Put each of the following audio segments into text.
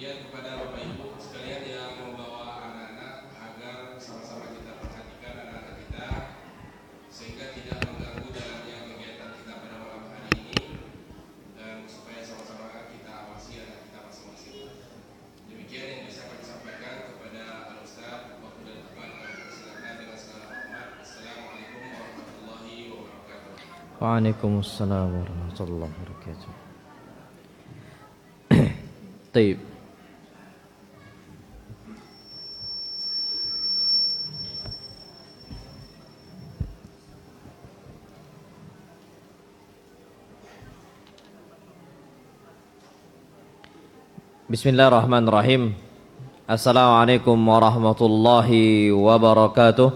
Kemudian kepada Bapak Ibu sekalian yang membawa anak-anak agar sama-sama kita perhatikan anak-anak kita sehingga tidak mengganggu jalannya kegiatan kita pada malam hari ini dan supaya sama-sama kita awasi anak kita masing-masing. Demikian yang bisa kami sampaikan kepada Al-Ustaz. Waktu dan tempat kami persilakan dengan segala hormat. Assalamualaikum warahmatullahi wabarakatuh. Waalaikumsalam warahmatullahi wabarakatuh. Baik. Bismillahirrahmanirrahim. Assalamualaikum warahmatullahi wabarakatuh.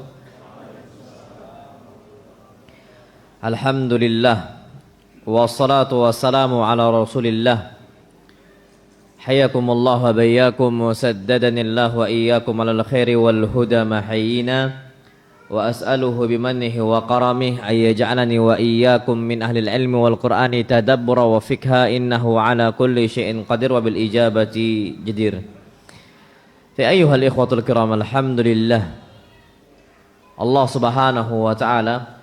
Alhamdulillah wassalatu wassalamu ala Rasulillah. Hayakumullah wa bayyakum musaddadanillah wa iyyakum alal khairi wal huda mahayina wa as'aluhu bimannihi wa karamih ay yaj'alani wa iyyakum min ahlil ilmi wal qur'ani tadabbura wa fikha innahu ala kulli syai'in qadir wa bil ijabati jadir. Fa ayyuhal ikhwatul kiram, alhamdulillah Allah Subhanahu wa taala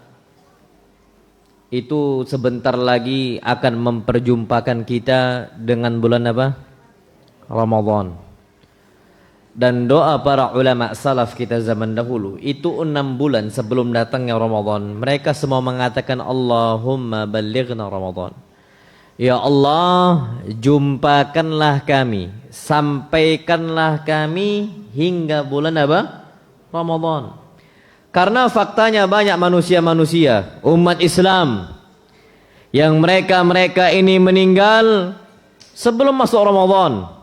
itu sebentar lagi akan memperjumpakan kita dengan bulan apa? Ramadan. Dan doa para ulama salaf kita zaman dahulu itu 6 bulan sebelum datangnya Ramadan, mereka semua mengatakan Allahumma ballighna Ramadan. Ya Allah, jumpakanlah kami, sampaikanlah kami hingga bulan apa? Ramadan. Karena faktanya banyak manusia-manusia umat Islam yang mereka ini meninggal sebelum masuk Ramadan.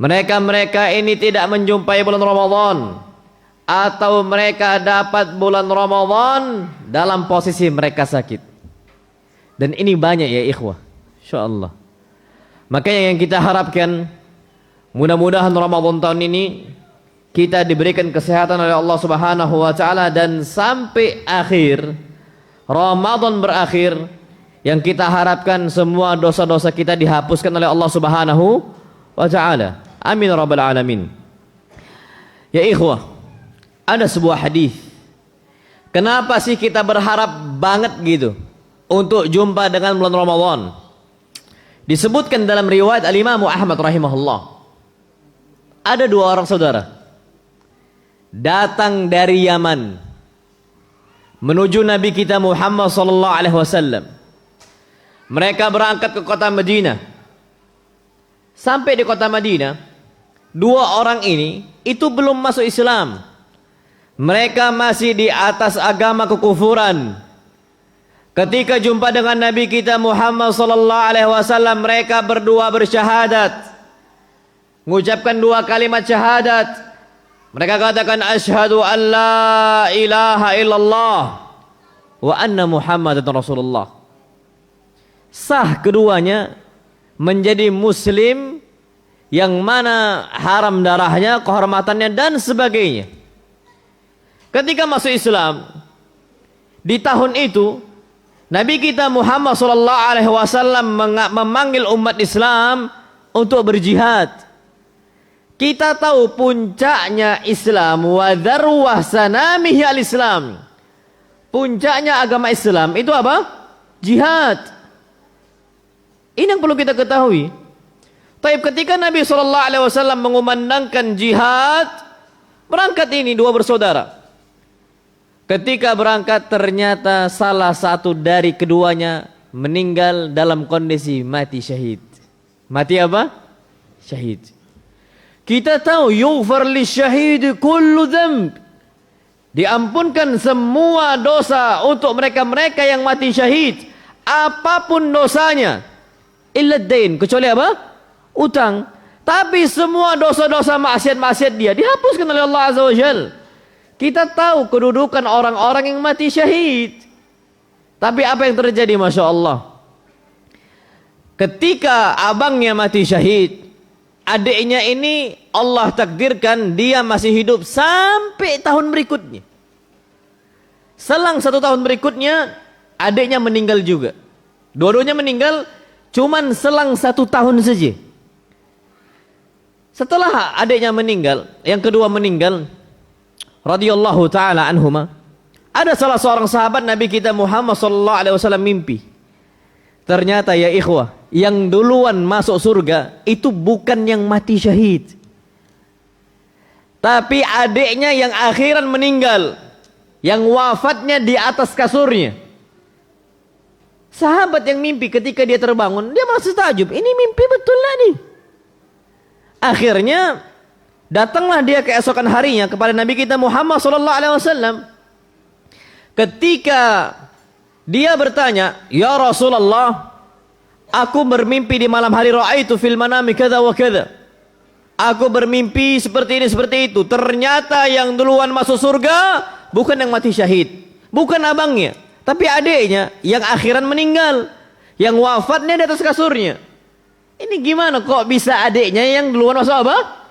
Mereka ini tidak menjumpai bulan Ramadan, atau mereka dapat bulan Ramadan dalam posisi mereka sakit. Dan ini banyak ya ikhwah, insyaallah. Makanya yang kita harapkan, mudah-mudahan Ramadan tahun ini kita diberikan kesehatan oleh Allah Subhanahu wa taala, dan sampai akhir Ramadan berakhir, yang kita harapkan semua dosa-dosa kita dihapuskan oleh Allah Subhanahu wa taala. Amin rabbal alamin. Ya ikhwah, ada sebuah hadis. Kenapa sih kita berharap banget gitu untuk jumpa dengan bulan Ramadan? Disebutkan dalam riwayat Al-Imam Ahmad rahimahullah, ada 2 orang saudara datang dari Yaman menuju Nabi kita Muhammad sallallahu alaihi wasallam. Mereka berangkat ke kota Madinah. Sampai di kota Madinah, 2 orang ini itu belum masuk Islam. Mereka masih di atas agama kekufuran. Ketika jumpa dengan Nabi kita Muhammad sallallahu alaihi wasallam, mereka berdua bersyahadat, mengucapkan 2 kalimat syahadat. Mereka katakan asyhadu an la ilaha illallah wa anna Muhammadan Rasulullah. Sah keduanya menjadi muslim yang mana haram darahnya, kehormatannya dan sebagainya. Ketika masuk Islam di tahun itu, Nabi kita Muhammad sallallahu alaihi wasallam memanggil umat Islam untuk berjihad. Kita tahu puncaknya Islam, wa dzarwah sanamihi al-Islam. Puncaknya agama Islam itu apa? Jihad. Ini yang perlu kita ketahui. Taib, ketika Nabi SAW mengumandangkan jihad, berangkat ini 2 bersaudara. Ketika berangkat ternyata salah satu dari keduanya meninggal dalam kondisi mati syahid. Mati apa? Syahid. Kita tahu yughfar lisyahid kullu dzamb. Diampunkan semua dosa untuk mereka-mereka yang mati syahid, apapun dosanya. Illa dain, kecuali apa? Utang. Tapi semua dosa-dosa maksiat-maksiat dia dihapuskan oleh Allah Azza wa Jalla. Kita tahu kedudukan orang-orang yang mati syahid. Tapi apa yang terjadi, Masya Allah? Ketika abangnya mati syahid, adiknya ini Allah takdirkan dia masih hidup sampai tahun berikutnya. Selang 1 tahun berikutnya, adiknya meninggal juga. Dua-duanya meninggal cuman selang 1 tahun saja. Setelah adiknya meninggal, yang kedua meninggal, radhiyallahu taala anhuma, ada salah seorang sahabat Nabi kita Muhammad sallallahu alaihi wasallam mimpi. Ternyata ya ikhwah, yang duluan masuk surga itu bukan yang mati syahid, tapi adiknya yang akhiran meninggal, yang wafatnya di atas kasurnya. Sahabat yang mimpi ketika dia terbangun, dia masih takjub, ini mimpi betul lah nih. Akhirnya datanglah dia keesokan harinya kepada Nabi kita Muhammad sallallahu alaihi wasallam. Ketika dia bertanya, "Ya Rasulullah, aku bermimpi di malam hari, ra'aitu fil manami kadza wa kadza." Aku bermimpi seperti ini seperti itu. Ternyata yang duluan masuk surga bukan yang mati syahid, bukan abangnya, tapi adiknya yang akhiran meninggal, yang wafatnya di atas kasurnya. Ini gimana kok bisa adiknya yang duluan masuk apa?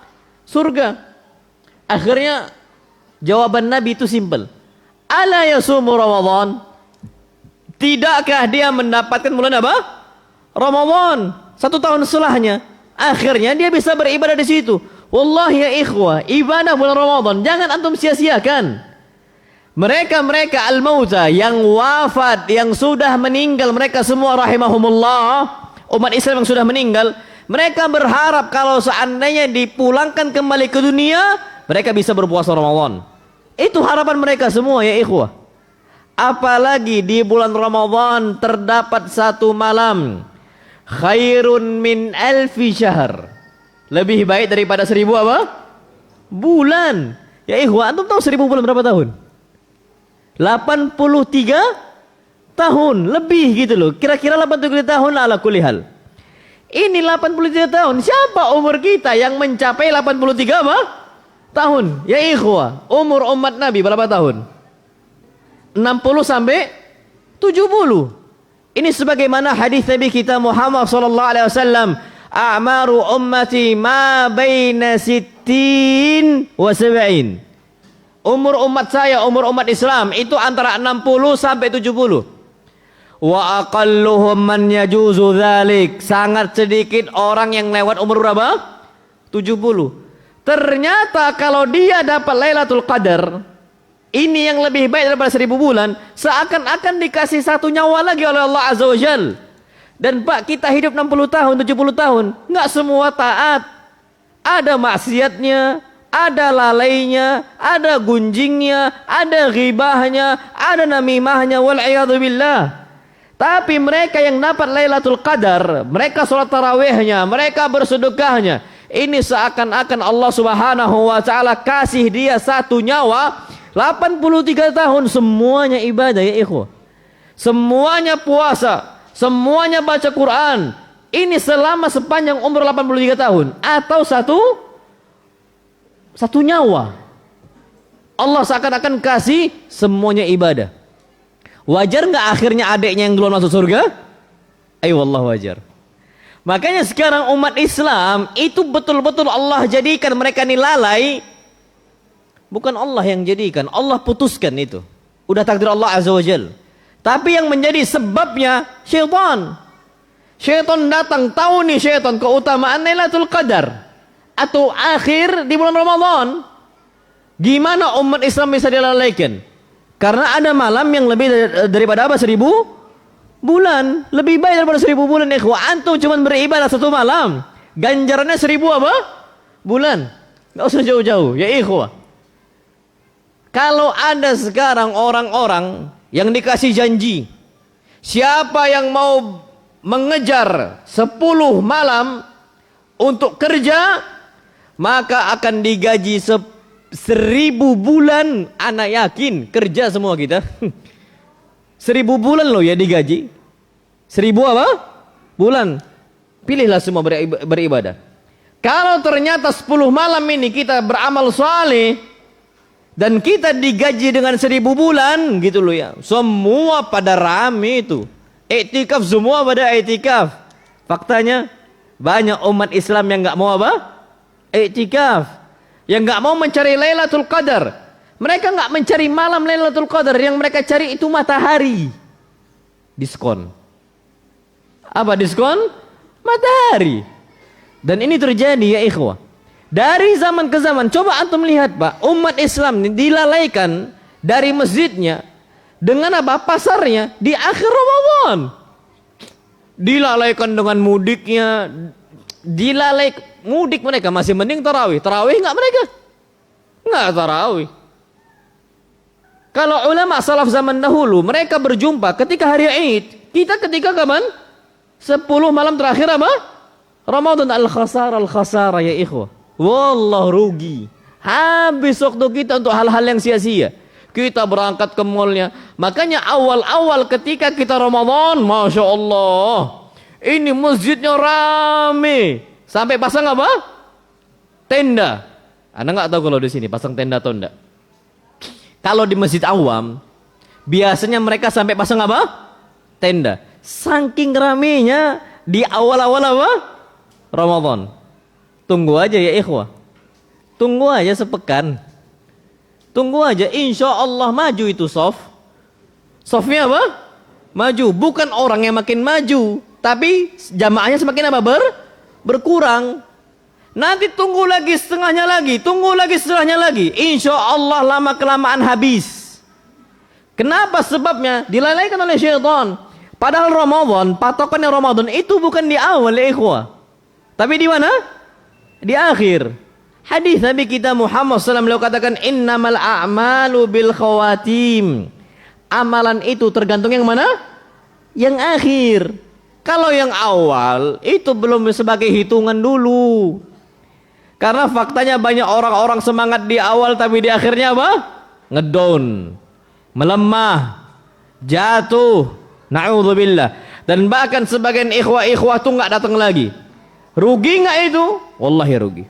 Surga. Akhirnya jawaban Nabi itu simpel. Ala yasumu Ramadan? Tidakkah dia mendapatkan bulan apa? Ramadan. 1 tahun setelahnya. Akhirnya dia bisa beribadah di situ. Wallahi ya ikhwah, ibadah bulan Ramadan jangan antum sia-siakan. Mereka al-mauta yang wafat, yang sudah meninggal, mereka semua rahimahumullah, umat Islam yang sudah meninggal, mereka berharap kalau seandainya dipulangkan kembali ke dunia, mereka bisa berpuasa Ramadan. Itu harapan mereka semua ya ikhwah. Apalagi di bulan Ramadan terdapat 1 malam, khairun min alfi syahr, lebih baik daripada 1000 apa? Bulan. Ya ikhwah, antum tahu 1000 bulan berapa tahun? 83 tahun lebih gitu loh. Kira-kira 83 tahun ala kulli hal. Ini 83 tahun. Siapa umur kita yang mencapai 83 apa? Tahun. Ya ikhwah, umur umat Nabi berapa tahun? 60 sampai 70. Ini sebagaimana hadis Nabi kita Muhammad sallallahu alaihi wasallam, a'maru ummati ma baina 60 wa 70. Umur umat saya, umur umat Islam itu antara 60 sampai 70. Wa aqalluhum man yajuzu dzalik. Sangat sedikit orang yang lewat umur berapa? 70. Ternyata kalau dia dapat Lailatul Qadar, ini yang lebih baik daripada 1000 bulan, seakan-akan dikasih 1 nyawa lagi oleh Allah Azza wa Jal. Dan Pak, kita hidup 60 tahun, 70 tahun, nggak semua taat. Ada maksiatnya, ada lalainya, ada gunjingnya, ada ghibahnya, ada namimahnya, wal'iyadzubillah. Tapi mereka yang dapat Lailatul Qadar, mereka sholat tarawihnya, mereka bersedekahnya, ini seakan-akan Allah Subhanahu wa ta'ala kasih dia 1 nyawa, 83 tahun semuanya ibadah ya ikhwah. Semuanya puasa, semuanya baca Quran. Ini selama sepanjang umur 83 tahun atau satu nyawa. Allah seakan-akan kasih semuanya ibadah. Wajar nggak akhirnya adiknya yang duluan masuk surga? Ayo wallah wajar. Makanya sekarang umat Islam itu betul-betul Allah jadikan mereka ini lalai. Bukan Allah yang jadikan, Allah putuskan itu. Udah takdir Allah Azza wa Jal. Tapi yang menjadi sebabnya syaitan. Syaitan datang, tahu nih syaitan keutamaan Lailatul Qadar atau akhir di bulan Ramadan. Gimana umat Islam bisa dilalaikan? Karena ada malam yang lebih daripada apa? 1000 bulan. Lebih baik daripada 1000 bulan ikhwah. Antum cuma beribadah 1 malam, ganjarannya 1000 apa? Bulan. Gak usah jauh-jauh ya ikhwah. Kalau ada sekarang orang-orang yang dikasih janji, siapa yang mau mengejar 10 malam untuk kerja, maka akan digaji 1000 bulan. Anak yakin kerja semua kita. 1000 bulan loh ya digaji. 1000 apa? Bulan. Pilihlah semua beribadah. Kalau ternyata 10 malam ini kita beramal saleh dan kita digaji dengan 1000 bulan gitu loh ya. Semua pada rame itu. Iktikaf semua pada iktikaf. Faktanya banyak umat Islam yang nggak mau apa? Iktikaf. Yang nggak mau mencari Lailatul Qadar. Mereka nggak mencari malam Lailatul Qadar. Yang mereka cari itu matahari. Diskon. Apa diskon? Matahari. Dan ini terjadi ya ikhwah. Dari zaman ke zaman, coba antum lihat Pak, umat Islam ini dilalaikan dari masjidnya dengan apa? Pasarnya di akhir Ramadan. Dilalaikan dengan mudiknya, mudik mereka masih mending tarawih. Tarawih enggak mereka? Enggak tarawih. Kalau ulama salaf zaman dahulu mereka berjumpa ketika hari Id, kita ketika kapan? 10 malam terakhir apa? Ramadan. Al-khasara ya ikhwah. Wallah rugi. Habis waktu kita untuk hal-hal yang sia-sia. Kita berangkat ke mallnya. Makanya awal-awal ketika kita Ramadan, Masya Allah, ini masjidnya rame. Sampai pasang apa? Tenda. Anda nggak tahu kalau di sini pasang tenda atau enggak? Kalau di masjid awam, biasanya mereka sampai pasang apa? Tenda. Saking ramenya di awal-awal apa? Ramadan. Tunggu aja ya ikhwah. Tunggu aja sepekan. Tunggu aja, insya Allah maju itu sof. Sofnya apa? Maju. Bukan orang yang makin maju, tapi jamaahnya semakin apa? Berkurang. Nanti tunggu lagi setengahnya lagi, tunggu lagi setengahnya lagi. Insya Allah lama kelamaan habis. Kenapa sebabnya? Dilalaikan oleh syaitan. Padahal Ramadan, patokannya Ramadan itu bukan di awal ya ikhwah, tapi di mana? Di akhir. Hadis Nabi kita Muhammad SAW beliau katakan, innamal a'malu bil khawatim. Amalan itu tergantung yang mana? Yang akhir. Kalau yang awal itu belum sebagai hitungan dulu. Karena faktanya banyak orang-orang semangat di awal tapi di akhirnya apa? Ngedown, melemah, jatuh. Na'udzubillah. Dan bahkan sebagian ikhwah-ikhwah tuh nggak datang lagi. Rugi nggak itu? Wallahi rugi.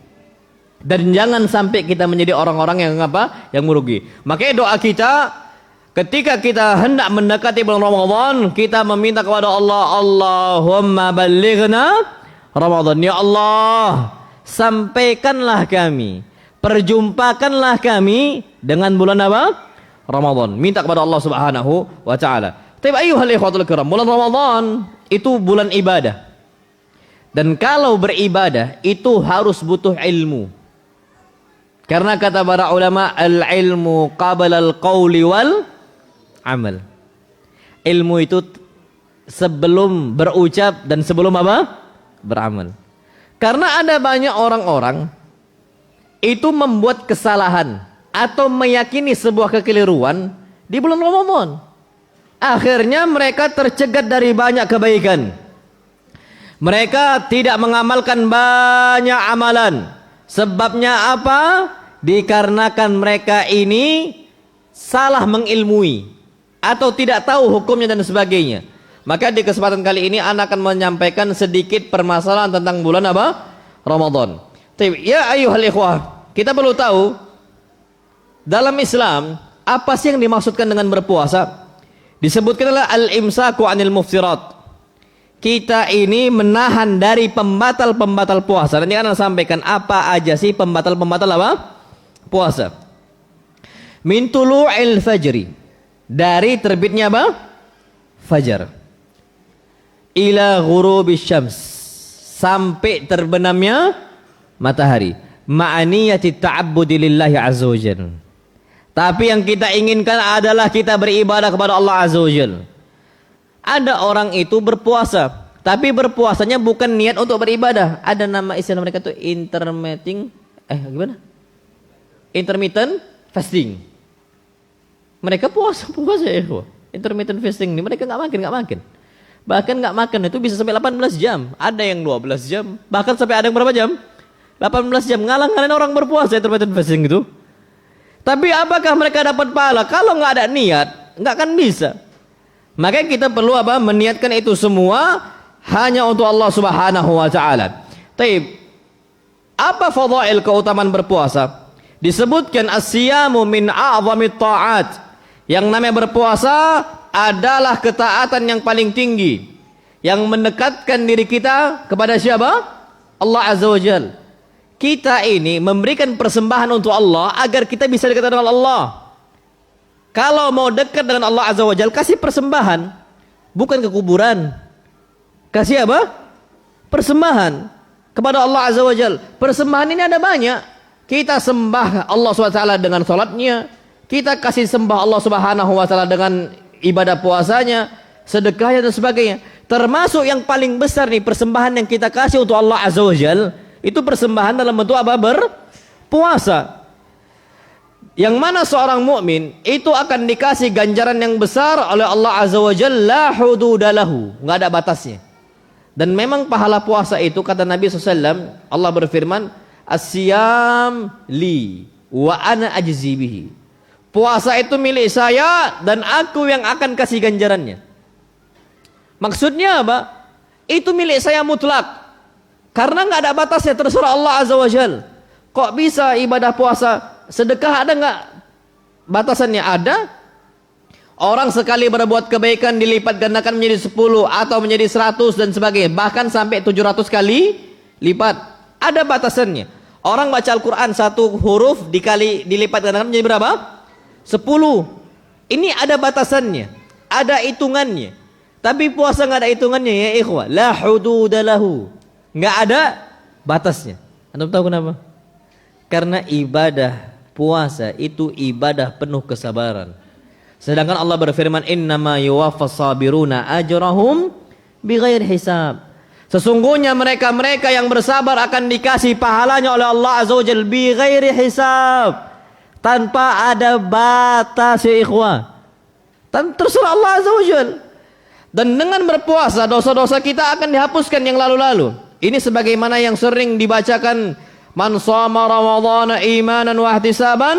Dan jangan sampai kita menjadi orang-orang yang apa? Yang merugi. Makanya doa kita ketika kita hendak mendekati bulan Ramadan, kita meminta kepada Allah, Allahumma ballighna Ramadan. Ya Allah, sampaikanlah kami, perjumpakanlah kami dengan bulan apa? Ramadan. Minta kepada Allah Subhanahu wa taala. Tapi ayyuhal ikhwatul kiram, bulan Ramadan itu bulan ibadah. Dan kalau beribadah itu harus butuh ilmu. Karena kata para ulama, al-ilmu qabla al-qawli wal amal. Ilmu itu sebelum berucap dan sebelum apa? Beramal. Karena ada banyak orang-orang itu membuat kesalahan atau meyakini sebuah kekeliruan di bulan Ramadan. Akhirnya mereka tercegat dari banyak kebaikan. Mereka tidak mengamalkan banyak amalan. Sebabnya apa? Dikarenakan mereka ini salah mengilmui atau tidak tahu hukumnya dan sebagainya. Maka di kesempatan kali ini anak akan menyampaikan sedikit permasalahan tentang bulan apa? Ramadan. Ya ayyuhal ikhwah, kita perlu tahu dalam Islam apa sih yang dimaksudkan dengan berpuasa? Disebutkan adalah al-imsaku 'anil muftirat. Kita ini menahan dari pembatal-pembatal puasa. Nanti akan sampaikan apa aja sih pembatal-pembatal apa? Puasa. Min tulu'il fajri, dari terbitnya apa? Fajar. Ila ghurubis syams, sampai terbenamnya matahari. Ma'aniyati ta'abbudi lillahi azza wajalla. Tapi yang kita inginkan adalah kita beribadah kepada Allah azza wajalla. Ada orang itu berpuasa, tapi berpuasanya bukan niat untuk beribadah. Ada nama istilah mereka tuh intermittent fasting. Mereka puasa ya, intermittent fasting ini mereka nggak makan. Bahkan nggak makan itu bisa sampai 18 jam. Ada yang 12 jam, bahkan sampai ada yang berapa jam? 18 jam. Ngalang-ngalangin orang berpuasa intermittent fasting itu. Tapi apakah mereka dapat pahala? Kalau nggak ada niat, nggak akan bisa. Maka kita perlu apa? Meniatkan itu semua hanya untuk Allah Subhanahu wa taala. Taib. Apa fadail keutamaan berpuasa? Disebutkan as-siyamu min a'zamit ta'at. Yang namanya berpuasa adalah ketaatan yang paling tinggi, yang mendekatkan diri kita kepada siapa? Allah Azza wa Jalla. Kita ini memberikan persembahan untuk Allah agar kita bisa dekat dengan Allah. Kalau mau dekat dengan Allah Azza wa Jalla, kasih persembahan, bukan ke kuburan. Kasih apa? Persembahan. kepada Allah Azza wa Jalla. Persembahan ini ada banyak. Kita sembah Allah SWT dengan salatnya, kita kasih sembah Allah Subhanahu wa taala dengan ibadah puasanya, sedekahnya dan sebagainya. Termasuk yang paling besar nih persembahan yang kita kasih untuk Allah Azza wa Jalla, itu persembahan dalam bentuk apa? Berpuasa. Yang mana seorang mukmin itu akan dikasih ganjaran yang besar oleh Allah Azza wa Jalla, la hududalahu, enggak ada batasnya. Dan memang pahala puasa itu kata Nabi SAW, Allah berfirman, as-siyam li wa ana ajzi bihi. Puasa itu milik saya dan aku yang akan kasih ganjarannya. Maksudnya apa? Itu milik saya mutlak. Karena nggak ada batasnya, terserah Allah Azza wa Jalla. Kok bisa ibadah puasa? Sedekah ada nggak batasannya? Ada. Orang sekali berbuat kebaikan dilipat gandakan menjadi 10 atau menjadi 100 dan sebagainya. Bahkan sampai 700 kali lipat. Ada batasannya. Orang baca Al-Quran satu huruf dilipat gandakan menjadi berapa? 10. Ini ada batasannya, ada hitungannya. Tapi puasa nggak ada hitungannya ya ikhwah. La hududalahu, nggak ada batasnya. Anda tahu kenapa? Karena ibadah puasa itu ibadah penuh kesabaran. Sedangkan Allah berfirman, innama yuwaffas sabiruna ajrahum bighairi hisab. Sesungguhnya mereka-mereka yang bersabar akan dikasih pahalanya oleh Allah Azza wa Jalla bighairi hisab, tanpa ada batas ya ikhwah. Terserah Allah Azza wa Jalla. Dan dengan berpuasa dosa-dosa kita akan dihapuskan yang lalu-lalu. Ini sebagaimana yang sering dibacakan, man shama ramadhana imanan wa ihtisaban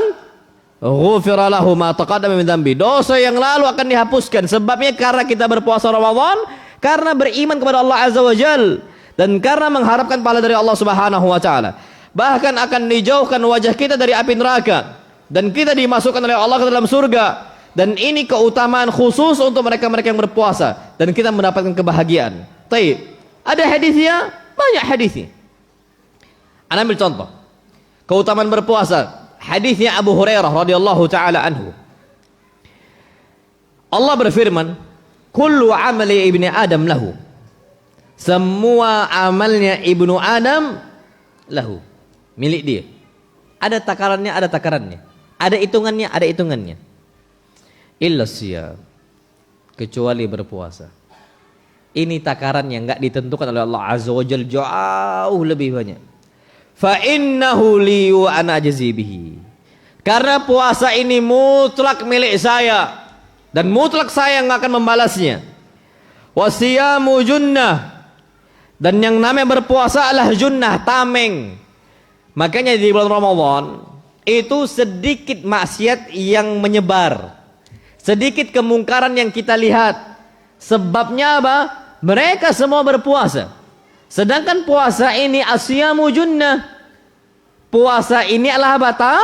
ghufira lahu ma taqaddama min dhanbi. Dosa yang lalu akan dihapuskan. Sebabnya karena kita berpuasa Ramadan, karena beriman kepada Allah Azza wa Jalla, dan karena mengharapkan pahala dari Allah Subhanahu wa taala. Bahkan akan dijauhkan wajah kita dari api neraka, dan kita dimasukkan oleh Allah ke dalam surga. Dan ini keutamaan khusus untuk mereka-mereka yang berpuasa, dan kita mendapatkan kebahagiaan. Taib. Ada hadisnya? Banyak hadisnya. Ana ambil contoh. Keutamaan berpuasa. Hadisnya Abu Hurairah radhiyallahu taala anhu. Allah berfirman, kullu amali ibni Adam lahu. Semua amalnya ibnu Adam lahu, milik dia. Ada takarannya, ada takarannya. Ada hitungannya, ada hitungannya. Illa siyam, kecuali berpuasa. Ini takaran yang enggak ditentukan oleh Allah Azza wa Jalla, jauh lebih banyak. Fa innahu li wa ana ajzi bihi. Karena puasa ini mutlak milik saya, dan mutlak saya yang akan membalasnya. Wasiyamu junnah, dan yang namanya berpuasa adalah junnah, tameng. Makanya di bulan Ramadan itu sedikit maksiat yang menyebar, sedikit kemungkaran yang kita lihat. Sebabnya apa? Mereka semua berpuasa. Sedangkan puasa ini asyamu junnah. Puasa ini adalah apa?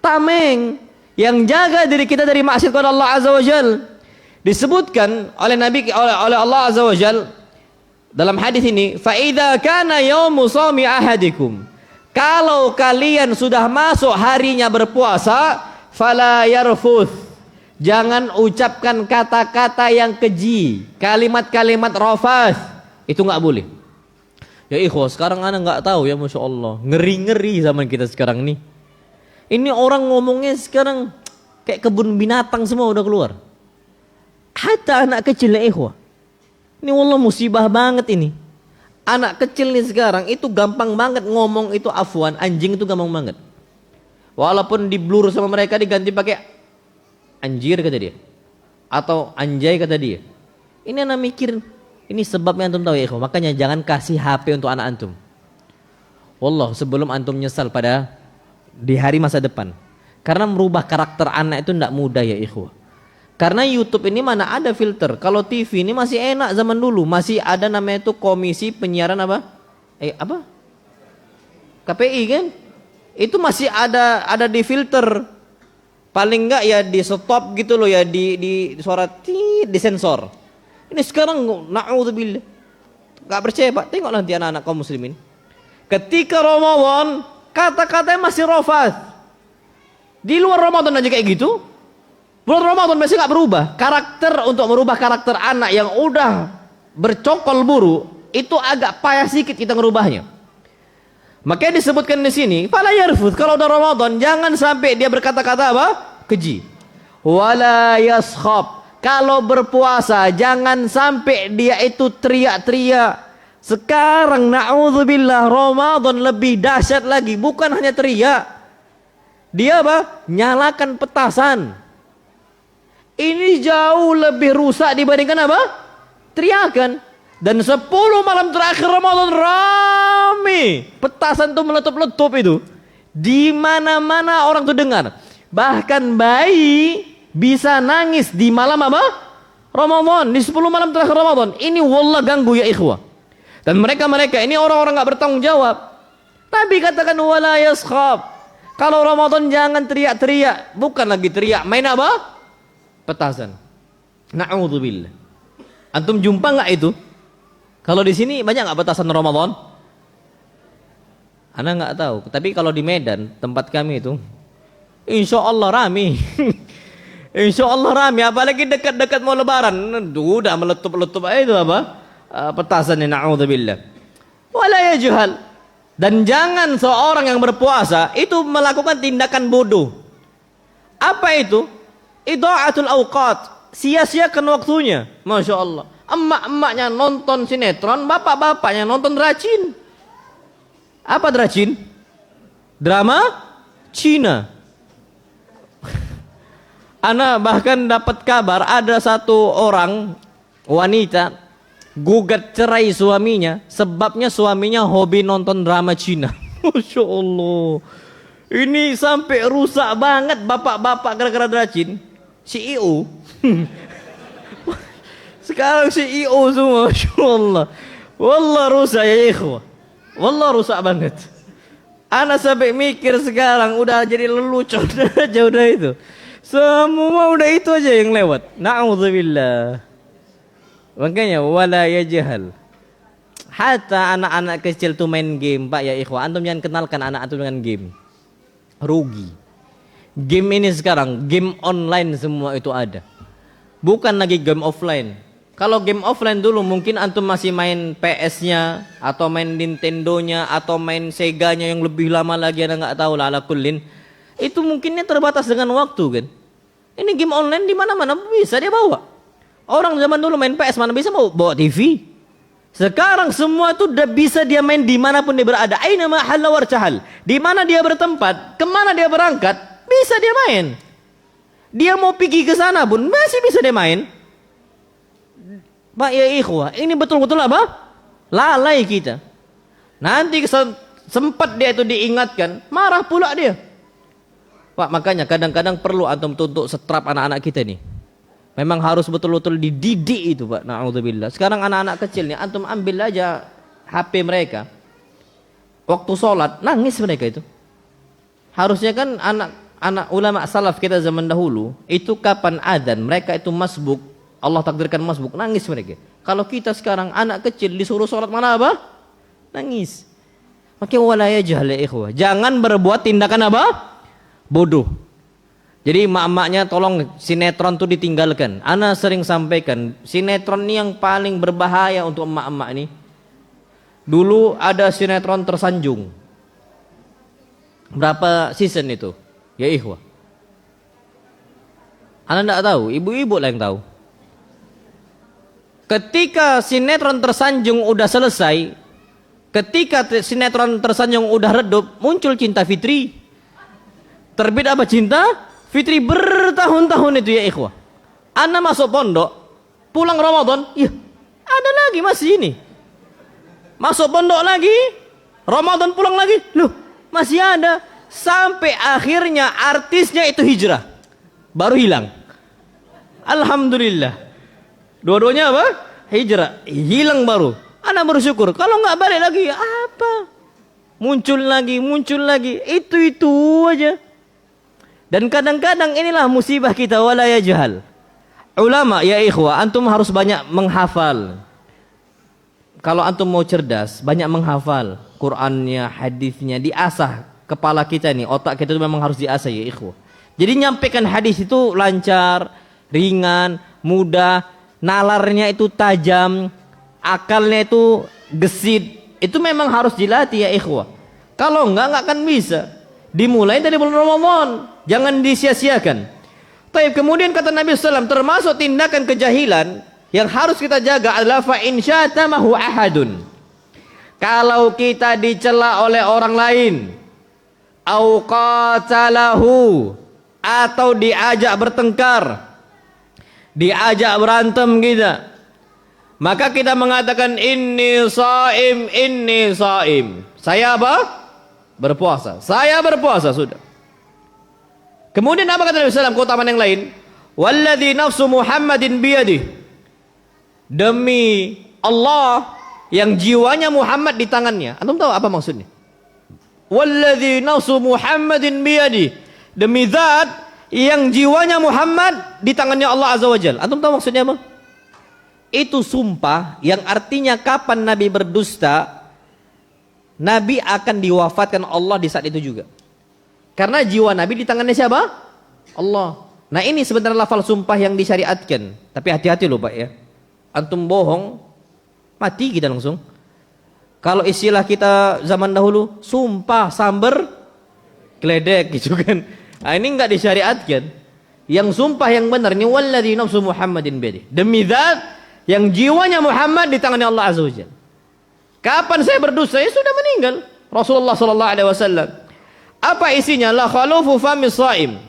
Tameng yang jaga diri kita dari maksiat kepada Allah Azza wa Jalla. Disebutkan oleh oleh Allah Azza wa Jalla dalam hadis ini, fa idza kana yaumu shaumi ahadikum, kalau kalian sudah masuk harinya berpuasa, fala yarfuth, jangan ucapkan kata-kata yang keji, kalimat-kalimat rafas, itu nggak boleh. Ya ikhwah, sekarang anak nggak tahu ya, masya Allah, ngeri-ngeri zaman kita sekarang nih. Ini orang ngomongnya sekarang kayak kebun binatang semua udah keluar. Hatta anak kecil ya ikhwah. Ini wallah musibah banget ini. Anak kecil nih sekarang itu gampang banget ngomong itu afwan, anjing itu gampang banget. Walaupun di blur sama mereka diganti pakai anjir kata dia, atau anjay kata dia. Ini anak mikir, ini sebabnya antum tahu ya ikhwah. Makanya jangan kasih HP untuk anak antum. Wallah, sebelum antum nyesal pada di hari masa depan. Karena merubah karakter anak itu tidak mudah ya ikhwah. Karena YouTube ini mana ada filter. Kalau TV ini masih enak zaman dulu, masih ada namanya itu komisi penyiaran apa? Apa? KPI kan? Itu masih ada di filter. Paling enggak ya di stop gitu loh ya, di suara disensor. Ini sekarang na'udzubillah. Enggak percaya Pak, tengok nanti anak-anak kaum muslimin. Ketika Ramadan, kata-katanya masih rafas. Di luar Ramadan aja kayak gitu. Bulan Ramadan biasanya enggak berubah. Karakter untuk merubah karakter anak yang udah bercokol buruk, itu agak payah sedikit kita ngerubahnya. Makanya disebutkan di sini, fala yarfuth, kalau udah Ramadan jangan sampai dia berkata-kata apa? Keji. Wala yaskhab, kalau berpuasa jangan sampai dia itu teriak-teriak. Sekarang na'udzubillah Ramadan lebih dahsyat lagi, bukan hanya teriak. Dia apa? Nyalakan petasan. Ini jauh lebih rusak dibandingkan apa? Teriakan. Dan 10 malam terakhir Ramadan rame. Petasan tuh meletup-letup itu. Di mana-mana orang tuh dengar. Bahkan bayi bisa nangis di malam apa? Ramadan. Di 10 malam terakhir Ramadan. Ini wallah ganggu ya ikhwah. Dan mereka ini orang-orang gak bertanggung jawab. Nabi katakan wala yaskhab. Kalau Ramadan jangan teriak-teriak. Bukan lagi teriak. Main apa? Petasan. Na'udzubillah. Antum jumpa gak itu? Kalau di sini banyak nggak petasan Ramadan? Ana nggak tahu. Tapi kalau di Medan tempat kami itu, insya Allah rame. Insya Allah rame. Apalagi dekat-dekat mau Lebaran, udah meletup-letup itu apa? Petasan. Na'udzubillah. Wala yajhal. Dan jangan seorang yang berpuasa itu melakukan tindakan bodoh. Apa itu? Idha'atul awqat. Sia-siakan waktunya. Masya Allah. Emak-emaknya nonton sinetron, bapak-bapaknya nonton dracin. Apa dracin? Drama Cina. Ana bahkan dapat kabar ada satu orang wanita gugat cerai suaminya, sebabnya suaminya hobi nonton drama Cina. Masya Allah. Ini sampai rusak banget bapak-bapak gara-gara dracin. CEO. Sekarang CEO semua, Masya Allah. Wallah rusak ya ikhwah. Wallah rusak banget. Ana sampai mikir sekarang udah jadi lelucon aja udah itu. Semua udah itu aja yang lewat. Na'udzubillah. Makanya wala yajhal. Hatta anak-anak kecil tuh main game, Pak ya ikhwah. Antum jangan kenalkan anak antum dengan game. Rugi. Game ini sekarang game online semua itu ada. Bukan lagi game offline. Kalau game offline dulu mungkin antum masih main PS-nya atau main Nintendo-nya atau main Sega-nya yang lebih lama lagi, Anda nggak tahu lah ala kullin. Itu mungkinnya terbatas dengan waktu kan. Ini game online di mana-mana bisa dia bawa. Orang zaman dulu main PS mana bisa bawa TV. Sekarang semua itu udah bisa dia main dimanapun dia berada. Aina ma halla warcahal. Di mana dia bertempat, kemana dia berangkat, bisa dia main. Dia mau pergi ke sana pun masih bisa dia main. Pak ya ikhwah, ini betul-betul apa? Lalai kita. Nanti sempat dia itu diingatkan, marah pula dia. Pak, makanya kadang-kadang perlu antum tuntut setrap anak-anak kita nih. Memang harus betul-betul dididik itu, Pak. Na'udzubillah. Sekarang anak-anak kecil nih, antum ambil aja HP mereka. Waktu sholat, nangis mereka itu. Harusnya kan anak ulama salaf kita zaman dahulu, itu kapan adzan, mereka itu masbuk. Allah takdirkan masbuk, nangis mereka. Kalau kita sekarang anak kecil disuruh sholat mana apa? Nangis. Maka wala yajhal ya ikhwah. Jangan berbuat tindakan apa? Bodoh. Jadi emak-emaknya tolong sinetron tuh ditinggalkan. Ana sering sampaikan, sinetron ini yang paling berbahaya untuk emak-emak ini. Dulu ada sinetron Tersanjung. Berapa season itu? Ya ikhwah. Ana enggak tahu, ibu-ibu lah yang tahu. Ketika sinetron Tersanjung udah selesai, ketika sinetron Tersanjung udah redup, muncul Cinta Fitri. Terbit apa Cinta Fitri bertahun-tahun itu ya ikhwah. Ana masuk pondok, pulang Ramadan, iya ada lagi masih ini. Masuk pondok lagi, Ramadan pulang lagi, loh masih ada. Sampai akhirnya artisnya itu hijrah, baru hilang. Alhamdulillah. Dua-duanya apa? Hijrah, hilang baru. Ana bersyukur. Kalau nggak balik lagi, apa? Muncul lagi. Itu aja. Dan kadang-kadang inilah musibah kita, wala yajhal. Ulama ya ikhwah, antum harus banyak menghafal. Kalau antum mau cerdas, banyak menghafal Qur'annya, hadisnya, diasah kepala kita nih, otak kita itu memang harus diasah ya ikhwah. Jadi nyampaikan hadis itu lancar, ringan, mudah. Nalarnya itu tajam, akalnya itu gesit. Itu memang harus dilatih ya ikhwah. Kalau enggak akan bisa. Dimulai dari bulan Ramadan. Jangan disia-siakan. Tapi kemudian kata Nabi SAW, termasuk tindakan kejahilan yang harus kita jaga adalah fa in syatamahu ahadun. Kalau kita dicela oleh orang lain, au qatalahu, atau diajak bertengkar, diajak berantem kita, maka kita mengatakan inni saim. Saya apa? Berpuasa. Saya berpuasa sudah. Kemudian apa kata Nabi SAW keutamaan yang lain? Walladzi nafsu Muhammadin biyadih. Demi Allah yang jiwanya Muhammad di tangannya. Antum tahu apa maksudnya? Walladzi nafsu Muhammadin biyadih. Demi zat yang jiwanya Muhammad di tangannya Allah Azza wa Jalla. Antum tahu maksudnya apa? Itu sumpah yang artinya kapan Nabi berdusta, Nabi akan diwafatkan Allah di saat itu juga. Karena jiwa Nabi di tangannya siapa? Allah. Nah ini sebenarnya lafal sumpah yang disyariatkan. Tapi hati-hati loh Pak ya. Antum bohong, mati kita langsung. Kalau istilah kita zaman dahulu, sumpah samber geledek gitu kan. Nah ini enggak disyariatkan. Yang sumpah yang benar ini walladzi nafsu Muhammadin biyadihi. Demi zat yang jiwanya Muhammad di tangannya Allah Azza wa Jalla. Kapan saya berdosa? Saya sudah meninggal. Rasulullah sallallahu alaihi wasallam. Apa isinya? La khalufu famis shaim.